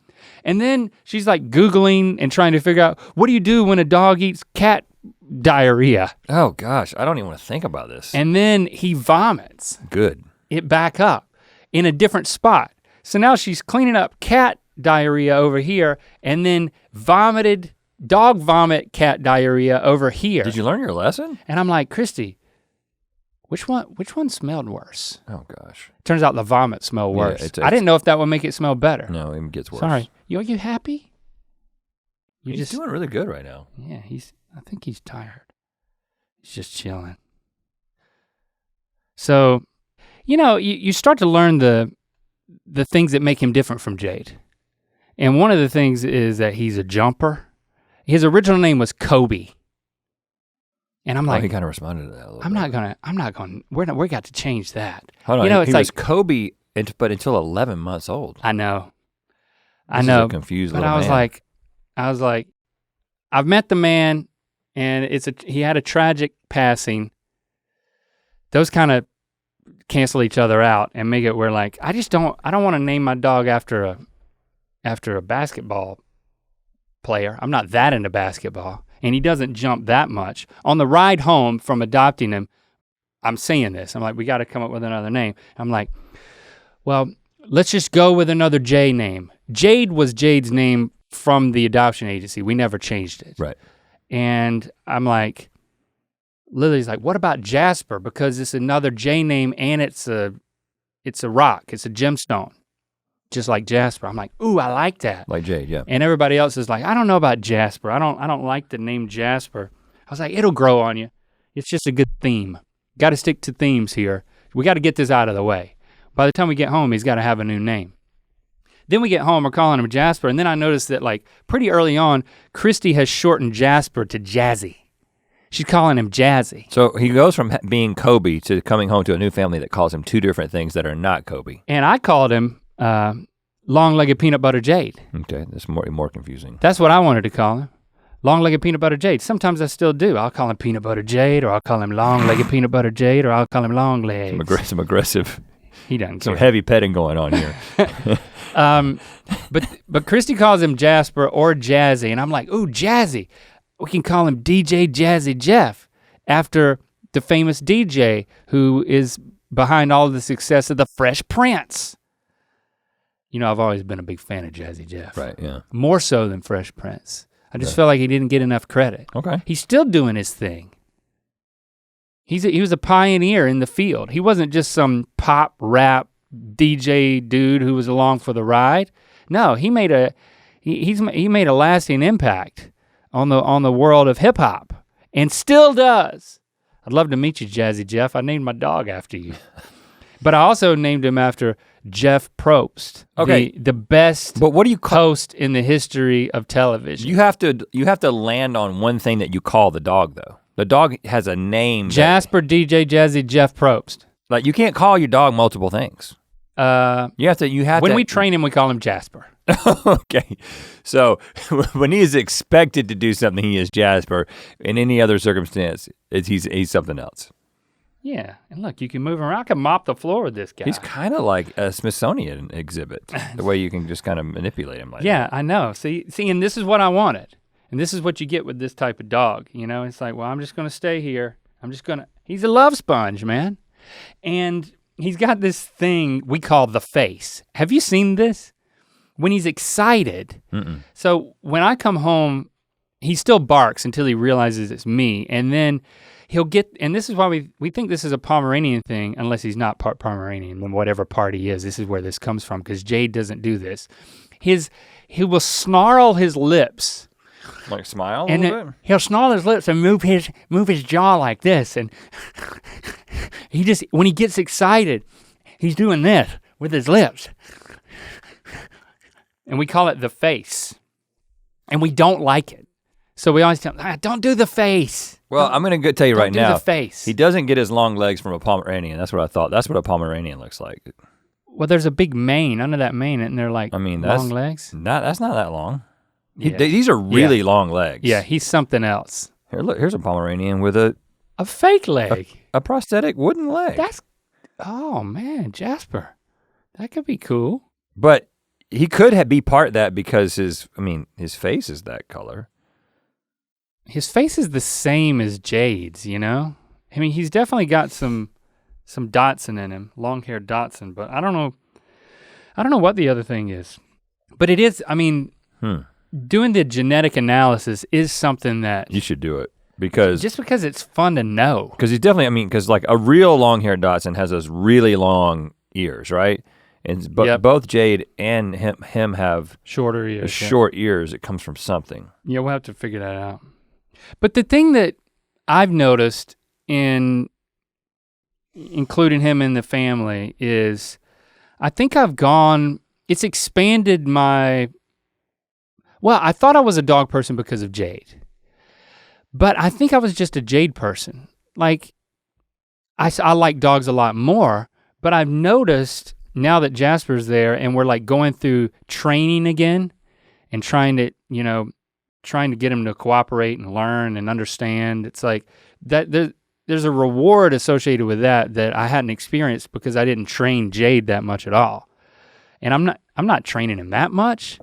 And then she's like Googling and trying to figure out, what do you do when a dog eats cat diarrhea? Oh gosh, I don't even want to think about this. And then he vomits Good. it back up in a different spot. So now she's cleaning up cat diarrhea over here and then vomited dog vomit cat diarrhea over here. Did you learn your lesson? And I'm like, Christy, which one smelled worse? Oh gosh. Turns out the vomit smelled worse. it's- I didn't know if that would make it smell better. No, it even gets worse. Sorry. Are you happy? He's doing really good right now. Yeah, I think he's tired. He's just chilling. So, you start to learn the things that make him different from Jade. And one of the things is that he's a jumper. His original name was Kobe. And I'm like, he kind of responded to that a little I'm not gonna, we got to change that. Hold on, It's he like, was Kobe, but until 11 months old. I know. This is a confused but little I was man. like, I've met the man and he had a tragic passing. Those kind of cancel each other out and make it where like, I don't want to name my dog after a basketball player. I'm not that into basketball. And he doesn't jump that much. On the ride home from adopting him, I'm saying this. I'm like, we gotta come up with another name. I'm like, well, let's just go with another J name. Jade was Jade's name from the adoption agency. We never changed it. Right. And I'm like, Lily's like, what about Jasper? Because it's another J name and it's a rock, it's a gemstone. Just like Jasper. I'm like, ooh, I like that. Like Jade, yeah. And everybody else is like, I don't know about Jasper. I don't like the name Jasper. I was like, it'll grow on you. It's just a good theme. Got to stick to themes here. We got to get this out of the way. By the time we get home, he's got to have a new name. Then we get home, we're calling him Jasper, and then I noticed that like pretty early on, Christy has shortened Jasper to Jazzy. She's calling him Jazzy. So he goes from being Kobe to coming home to a new family that calls him two different things that are not Kobe. And I called him long-legged peanut butter Jade. Okay, that's more confusing. That's what I wanted to call him. Long-legged peanut butter Jade. Sometimes I still do. I'll call him peanut butter Jade, or I'll call him long-legged peanut butter Jade, or I'll call him long legs. Some aggressive, He doesn't some care. heavy petting going on here. But Christy calls him Jasper or Jazzy, and I'm like, ooh, Jazzy. We can call him DJ Jazzy Jeff, after the famous DJ who is behind all of the success of the Fresh Prince. I've always been a big fan of Jazzy Jeff. Right, yeah. More so than Fresh Prince. I just felt like he didn't get enough credit. Okay. He's still doing his thing. He was a pioneer in the field. He wasn't just some pop rap DJ dude who was along for the ride. No, he made a lasting impact on the world of hip hop, and still does. I'd love to meet you, Jazzy Jeff. I named my dog after you. But I also named him after Jeff Probst. Okay. The best But what do you call host in the history of television. you have to land on one thing that you call the dog though. The dog has a name. Jasper, DJ Jazzy, Jeff Probst. Like you can't call your dog multiple things. You have to When we train him, we call him Jasper. Okay. So when he is expected to do something, he is Jasper. In any other circumstance, he's something else. Yeah, and look, you can move him around. I can mop the floor with this guy. He's kind of like a Smithsonian exhibit, the way you can just kind of manipulate him like yeah, I know. See, and this is what I wanted. And this is what you get with this type of dog. It's like, well, I'm just gonna stay here. He's a love sponge, man. And he's got this thing we call the face. Have you seen this? When he's excited. Mm-mm. So when I come home, he still barks until he realizes it's me. And then he'll get, and this is why we think this is a Pomeranian thing, unless he's not part Pomeranian, then whatever part he is, this is where this comes from, because Jade doesn't do this. He will snarl his lips. Like smile a And little bit? he'll snarl his lips and move his jaw like this. And when he gets excited, he's doing this with his lips. And we call it the face. And we don't like it. So we always tell him, don't do the face. Well, I'm gonna tell you right Don't do now. the face. He doesn't get his long legs from a Pomeranian. That's what I thought. That's what a Pomeranian looks like. Well, there's a big mane under that mane, and they're like I mean, long legs. That's not that long. Yeah. These are really long legs. Yeah, he's something else. Here, look, here's a Pomeranian with a fake leg. prosthetic wooden leg. Oh man, Jasper. That could be cool. But he could be part of that because his face is that color. His face is the same as Jade's, you know? I mean, he's definitely got some Dotson in him, long-haired Dotson, but I don't know what the other thing is. But it is, I mean, doing the genetic analysis is something that you should do it because just because it's fun to know. Because he's definitely, because like a real long-haired Dotson has those really long ears, right? And both Jade and him have shorter ears. Short ears. It comes from something. Yeah, we'll have to figure that out. But the thing that I've noticed in including him in the family is I think it's expanded I thought I was a dog person because of Jade. But I think I was just a Jade person. Like, I like dogs a lot more, but I've noticed now that Jasper's there and we're like going through training again and trying to get him to cooperate and learn and understand. It's like that there's a reward associated with that I hadn't experienced because I didn't train Jade that much at all. And I'm not training him that much,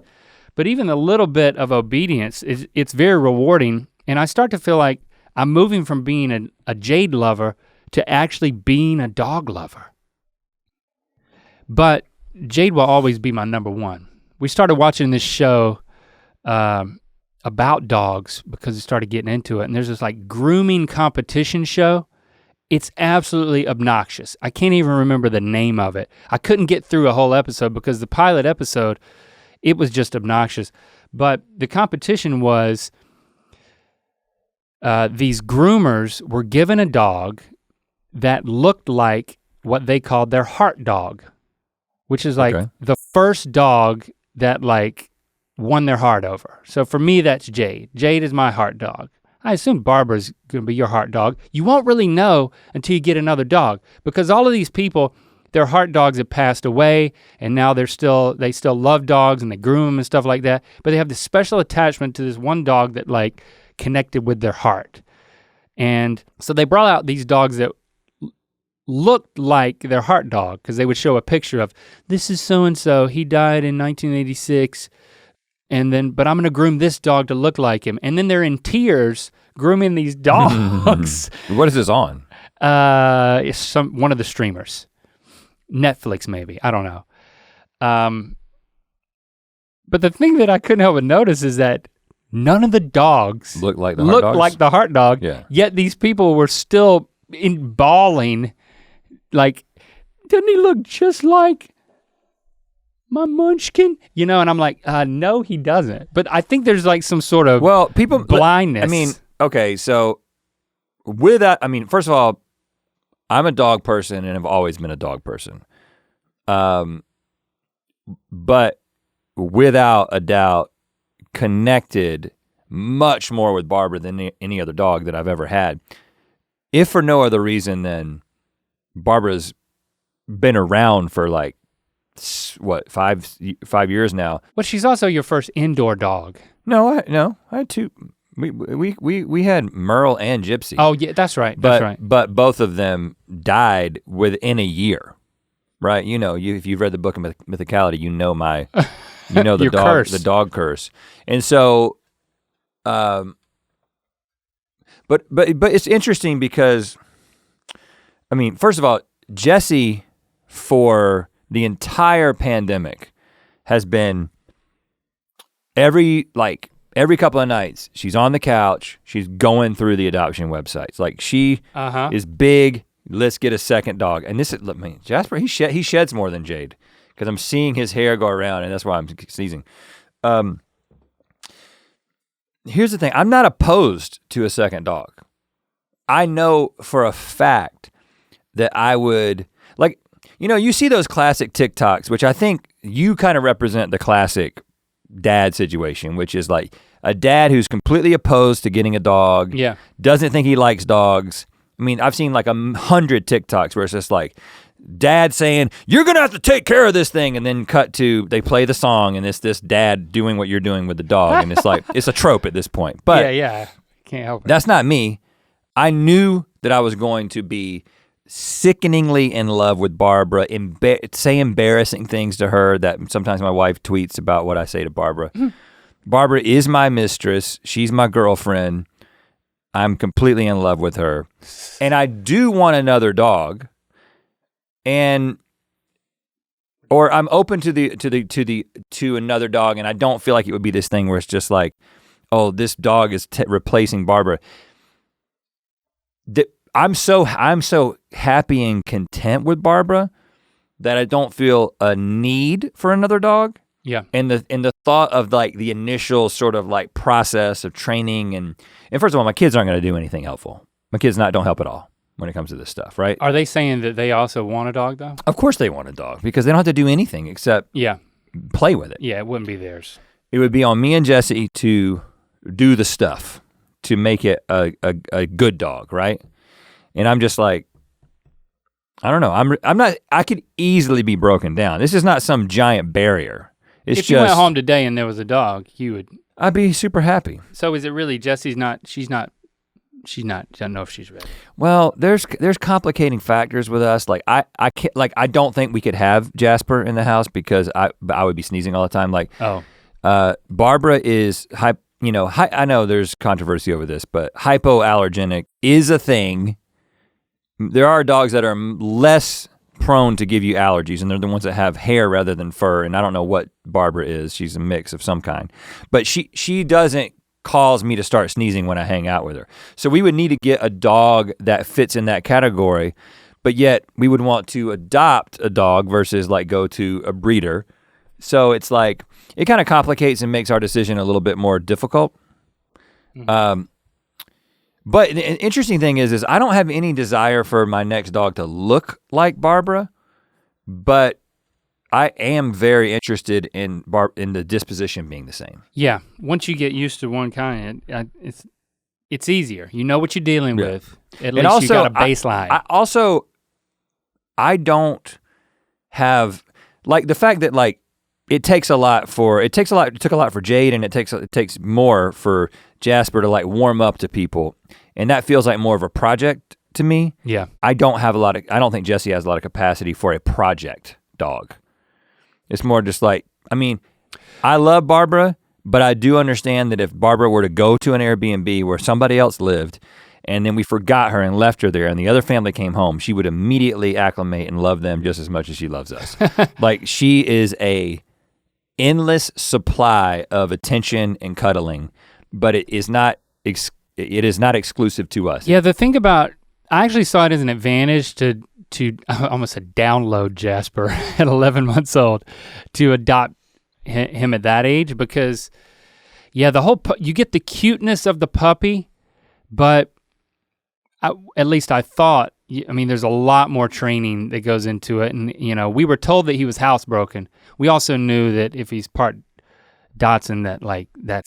but even a little bit of obedience it's very rewarding. And I start to feel like I'm moving from being a Jade lover to actually being a dog lover. But Jade will always be my number one. We started watching this show about dogs because we started getting into it, and there's this like grooming competition show. It's absolutely obnoxious. I can't even remember the name of it. I couldn't get through a whole episode because the pilot episode, it was just obnoxious. But the competition was these groomers were given a dog that looked like what they called their heart dog, which is like the first dog that like won their heart over. So for me, that's Jade. Jade is my heart dog. I assume Barbara's gonna be your heart dog. You won't really know until you get another dog because all of these people, their heart dogs have passed away and now they still love dogs and they groom them and stuff like that, but they have this special attachment to this one dog that like connected with their heart. And so they brought out these dogs that looked like their heart dog because they would show a picture of, this is so-and-so, he died in 1986, but I'm gonna groom this dog to look like him. And then they're in tears grooming these dogs. What is this on? It's one of the streamers. Netflix maybe, I don't know. But the thing that I couldn't help but notice is that none of the dogs look like the heart dog, yet these people were still bawling, like, doesn't he look just like my munchkin? You know, and I'm like, no, he doesn't. But I think there's like some sort of blindness. I mean, okay, so with that, I mean, first of all, I'm a dog person and have always been a dog person. But without a doubt, connected much more with Barbara than any other dog that I've ever had. If for no other reason than Barbara's been around for like, what, 5 years now. But she's also your first indoor dog. No, I had two. We had Merle and Gypsy. Oh yeah, that's right. But both of them died within a year, right? You know, if you've read the book of Mythicality, you know the dog curse, and so, but it's interesting because, I mean, first of all, Jessie for the entire pandemic has been every couple of nights, she's on the couch, she's going through the adoption websites. Like she is big, let's get a second dog. And this is, look, man, Jasper, he sheds more than Jade because I'm seeing his hair go around and that's why I'm sneezing. Here's the thing, I'm not opposed to a second dog. I know for a fact that I would, like, you know, you see those classic TikToks, which I think you kind of represent the classic dad situation, which is like a dad who's completely opposed to getting a dog, doesn't think he likes dogs. I mean, I've seen like 100 TikToks where it's just like, dad saying, you're gonna have to take care of this thing, and then cut to, they play the song and it's this dad doing what you're doing with the dog. And it's like, it's a trope at this point. But yeah, can't help it. that's not me. I knew that I was going to be sickeningly in love with Barbara, say embarrassing things to her that sometimes my wife tweets about what I say to Barbara. Barbara is my mistress, she's my girlfriend. I'm completely in love with her. And I do want another dog. Or I'm open to another dog, and I don't feel like it would be this thing where it's just like, oh, this dog is replacing Barbara. I'm so happy and content with Barbara that I don't feel a need for another dog. Yeah. And the thought of like the initial sort of like process of training and first of all, my kids aren't gonna do anything helpful. My kids don't help at all when it comes to this stuff, right? Are they saying that they also want a dog though? Of course they want a dog because they don't have to do anything except play with it. Yeah, it wouldn't be theirs. It would be on me and Jesse to do the stuff to make it a good dog, right? And I'm just like, I don't know. I'm not. I could easily be broken down. This is not some giant barrier. It's if you went home today and there was a dog, you would. I'd be super happy. So is it really Jesse's not? She's not. Don't know if she's ready. Well, there's complicating factors with us. Like I can't. Like I don't think we could have Jasper in the house because I would be sneezing all the time. Like Barbara is I know there's controversy over this, but hypoallergenic is a thing. There are dogs that are less prone to give you allergies, and they're the ones that have hair rather than fur, and I don't know what Barbara is. She's a mix of some kind. But she doesn't cause me to start sneezing when I hang out with her. So we would need to get a dog that fits in that category, but yet we would want to adopt a dog versus like go to a breeder. So it's like, it kind of complicates and makes our decision a little bit more difficult. Mm-hmm. But an interesting thing is I don't have any desire for my next dog to look like Barbara, but I am very interested in the disposition being the same. Yeah, once you get used to one kind, it's easier. You know what you're dealing with. At least also, you got a baseline. I don't have, like the fact that like, it took a lot for Jade, and it takes more for Jasper to like warm up to people. And that feels like more of a project to me. Yeah. I don't think Jesse has a lot of capacity for a project dog. It's more just like, I mean, I love Barbara, but I do understand that if Barbara were to go to an Airbnb where somebody else lived, and then we forgot her and left her there, and the other family came home, she would immediately acclimate and love them just as much as she loves us. Like she is a endless supply of attention and cuddling, but it is not exclusive to us. Yeah, the thing about, I actually saw it as an advantage to I almost said download Jasper at 11 months old, to adopt him at that age, because yeah, you get the cuteness of the puppy, but at least I thought, I mean, there's a lot more training that goes into it, and we were told that he was housebroken. We also knew that if he's part Dachshund, that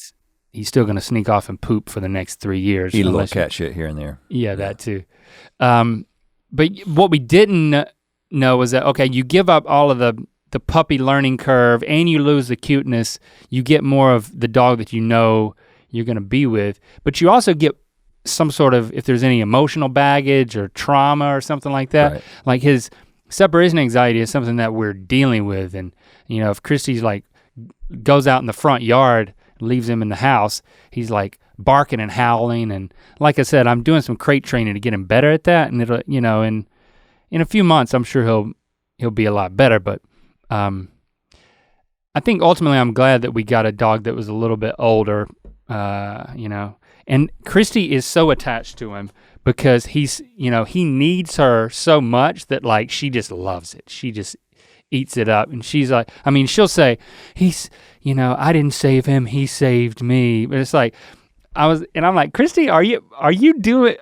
he's still gonna sneak off and poop for the next 3 years. Eat a little cat shit here and there. Yeah, that too. But what we didn't know was that, okay, you give up all of the puppy learning curve and you lose the cuteness, you get more of the dog that you know you're gonna be with, but you also get some sort of, if there's any emotional baggage or trauma or something like that, right. Like his separation anxiety is something that we're dealing with. And if Christy's like goes out in the front yard, leaves him in the house, he's like barking and howling. And like I said, I'm doing some crate training to get him better at that. And it'll, in a few months, I'm sure he'll be a lot better. But I think ultimately I'm glad that we got a dog that was a little bit older, and Christy is so attached to him because he needs her so much that like, she just loves it. She just eats it up. And she's like, I mean, she'll say, I didn't save him, he saved me. But it's like, I'm like, Christy, are you doing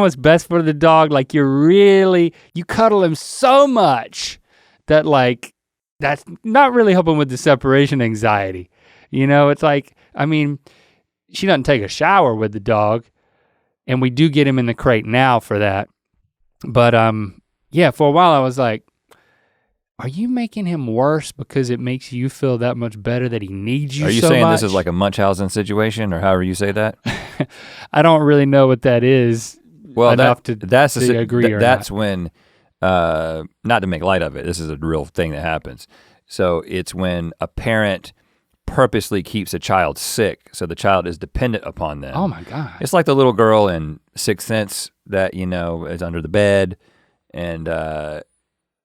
what's best for the dog? Like you cuddle him so much that like, that's not really helping with the separation anxiety. It's like, I mean, she doesn't take a shower with the dog, and we do get him in the crate now for that. But yeah, for a while I was like, are you making him worse because it makes you feel that much better that he needs you so much? Are you saying this is like a Munchausen situation or however you say that? I don't really know what that is enough to agree or that's not. when, not to make light of it, this is a real thing that happens. So it's when a parent purposely keeps a child sick so the child is dependent upon them. Oh my God. It's like the little girl in Sixth Sense that, is under the bed and I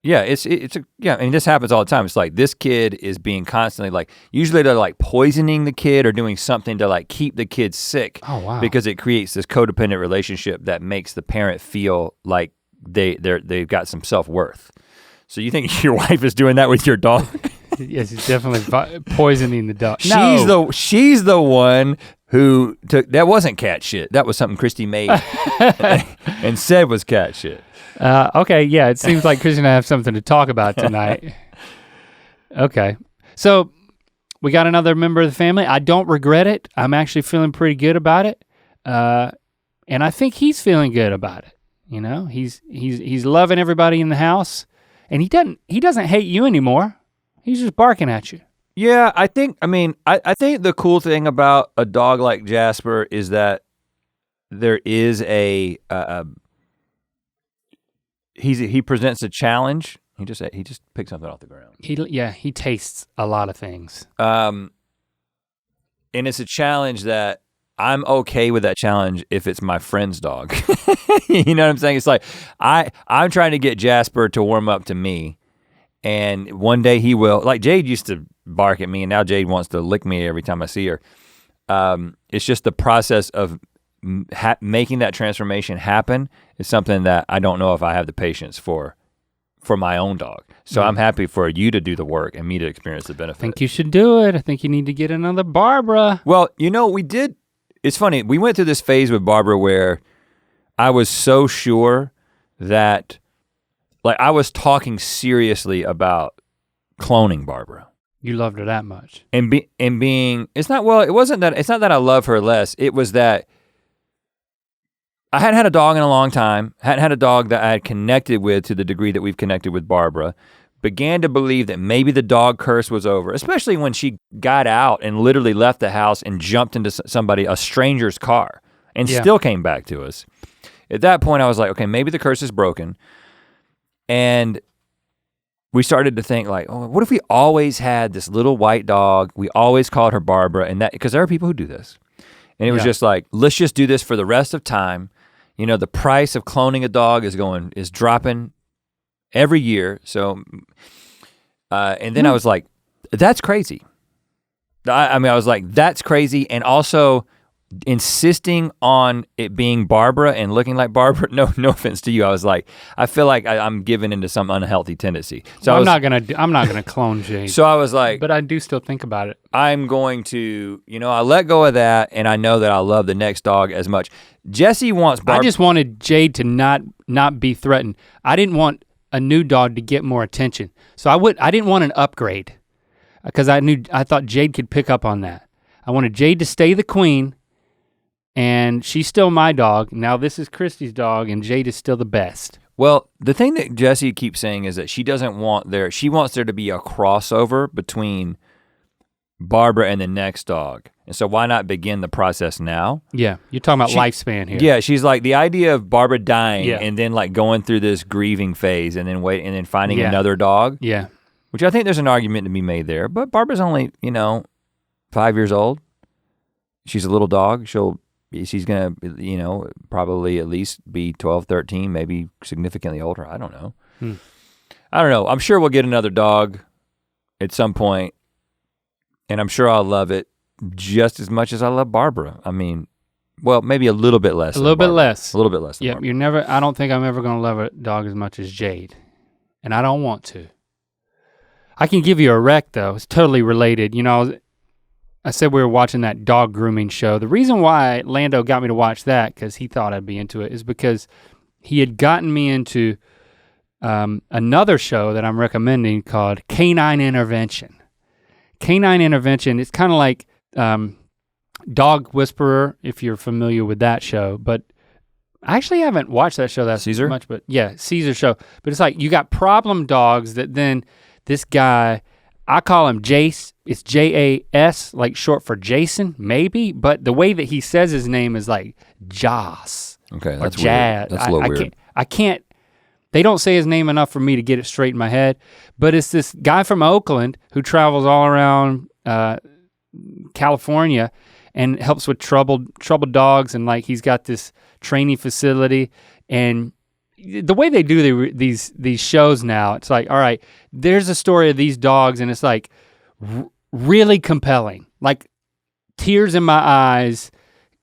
mean, this happens all the time. It's like this kid is being constantly like, usually they're like poisoning the kid or doing something to like keep the kid sick. Oh wow. Because it creates this codependent relationship that makes the parent feel like they've got some self-worth. So you think your wife is doing that with your dog? Yes, he's definitely poisoning the dog. She's the one who took, that wasn't cat shit. That was something Christy made and said was cat shit. Okay, yeah, it seems like Chris and I have something to talk about tonight. Okay, so we got another member of the family. I don't regret it. I'm actually feeling pretty good about it. And I think he's feeling good about it. He's loving everybody in the house. And he doesn't hate you anymore. He's just barking at you. Yeah, I think the cool thing about a dog like Jasper is that there is he presents a challenge. He just picked something off the ground. He tastes a lot of things. And it's a challenge that I'm okay with that challenge if it's my friend's dog. You know what I'm saying? It's like I'm trying to get Jasper to warm up to me, and one day he will. Like Jade used to bark at me, and now Jade wants to lick me every time I see her. It's just the process of making that transformation happen is something that I don't know if I have the patience for my own dog. So I'm happy for you to do the work and me to experience the benefit. I think you should do it. I think you need to get another Barbara. Well, we did. It's funny, we went through this phase with Barbara where I was so sure that, like, I was talking seriously about cloning Barbara. You loved her that much. And being, it's not that I love her less, it was that I hadn't had a dog in a long time, hadn't had a dog that I had connected with to the degree that we've connected with Barbara, began to believe that maybe the dog curse was over, especially when she got out and literally left the house and jumped into a stranger's car and still came back to us. At that point I was like, okay, maybe the curse is broken. And we started to think like, oh, what if we always had this little white dog, we always called her Barbara, and that, because there are people who do this. And it was just like, let's just do this for the rest of time. The price of cloning a dog is dropping every year. So, and then I was like, that's crazy. I was like, that's crazy. And also insisting on it being Barbara and looking like Barbara, no offense to you. I was like, I feel like I'm giving into some unhealthy tendency. So I'm not gonna clone Jade. So I was like, but I do still think about it. I'm going to, I let go of that, and I know that I love the next dog as much. Jesse wants Barbara. I just wanted Jade to not be threatened. I didn't want a new dog to get more attention. So I didn't want an upgrade because I thought Jade could pick up on that. I wanted Jade to stay the queen, and she's still my dog. Now this is Christy's dog, and Jade is still the best. Well, the thing that Jesse keeps saying is that she wants there to be a crossover between Barbara and the next dog. And so why not begin the process now? Yeah, you're talking about lifespan here. Yeah, she's like, the idea of Barbara dying and then like going through this grieving phase and then finding another dog. Yeah. Which I think there's an argument to be made there, but Barbara's only, 5 years old. She's a little dog. She's gonna, probably at least be 12, 13, maybe significantly older. I don't know. I don't know. I'm sure we'll get another dog at some point, and I'm sure I'll love it just as much as I love Barbara. I mean, well, maybe a little bit less. A little bit less. A little bit less. Yeah, I don't think I'm ever gonna love a dog as much as Jade, and I don't want to. I can give you a rec though. It's totally related. I said we were watching that dog grooming show. The reason why Lando got me to watch that, because he thought I'd be into it, is because he had gotten me into another show that I'm recommending called Canine Intervention. Canine Intervention, it's kind of like Dog Whisperer, if you're familiar with that show, but I actually haven't watched that show that Caesar? much, but yeah, Caesar show. But it's like you got problem dogs that then this guy, I call him Jace. It's Jas, like short for Jason, maybe. But the way that he says his name is like Joss. Okay, or that's Jad. weird. That's a little weird. I can't. They don't say his name enough for me to get it straight in my head. But it's this guy from Oakland who travels all around California and helps with troubled dogs, and like he's got this training facility. And the way they do these shows now, it's like, all right, there's a story of these dogs, and it's like really compelling, like tears in my eyes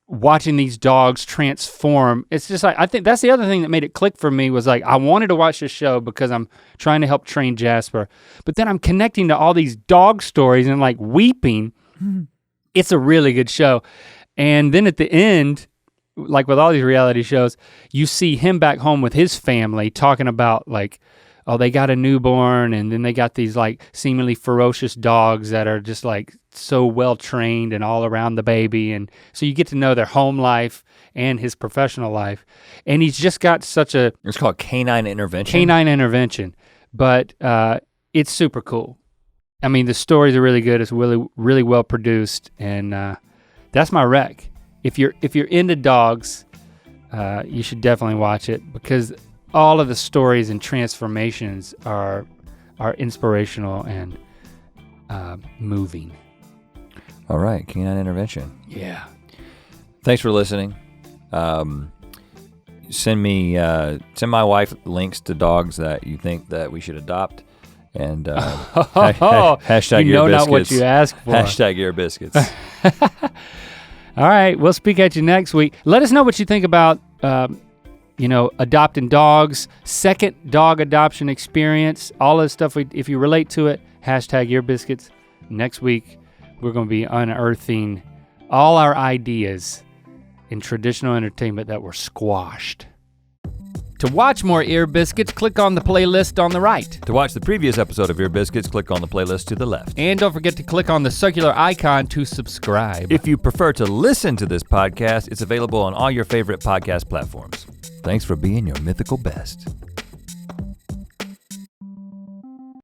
watching these dogs transform. It's just like, I think that's the other thing that made it click for me was like, I wanted to watch this show because I'm trying to help train Jasper, but then I'm connecting to all these dog stories and like weeping. It's a really good show. And then at the end, like with all these reality shows, you see him back home with his family talking about like, oh, they got a newborn, and then they got these like seemingly ferocious dogs that are just like so well trained and all around the baby. And so you get to know their home life and his professional life. And he's just got such a— It's called Canine Intervention? Canine Intervention, but it's super cool. I mean, the stories are really good. It's really, really well produced, and that's my rec. If you're into dogs, you should definitely watch it because all of the stories and transformations are inspirational and moving. All right, Canine Intervention. Yeah. Thanks for listening. Send my wife links to dogs that you think that we should adopt, and hashtag you Your know Biscuits. not what you asked for. Hashtag Your Biscuits. All right, we'll speak at you next week. Let us know what you think about adopting dogs, second dog adoption experience, all this stuff. If you relate to it, hashtag Your Biscuits. Next week, we're gonna be unearthing all our ideas in traditional entertainment that were squashed. To watch more Ear Biscuits, click on the playlist on the right. To watch the previous episode of Your Biscuits, click on the playlist to the left. And don't forget to click on the circular icon to subscribe. If you prefer to listen to this podcast, it's available on all your favorite podcast platforms. Thanks for being your mythical best.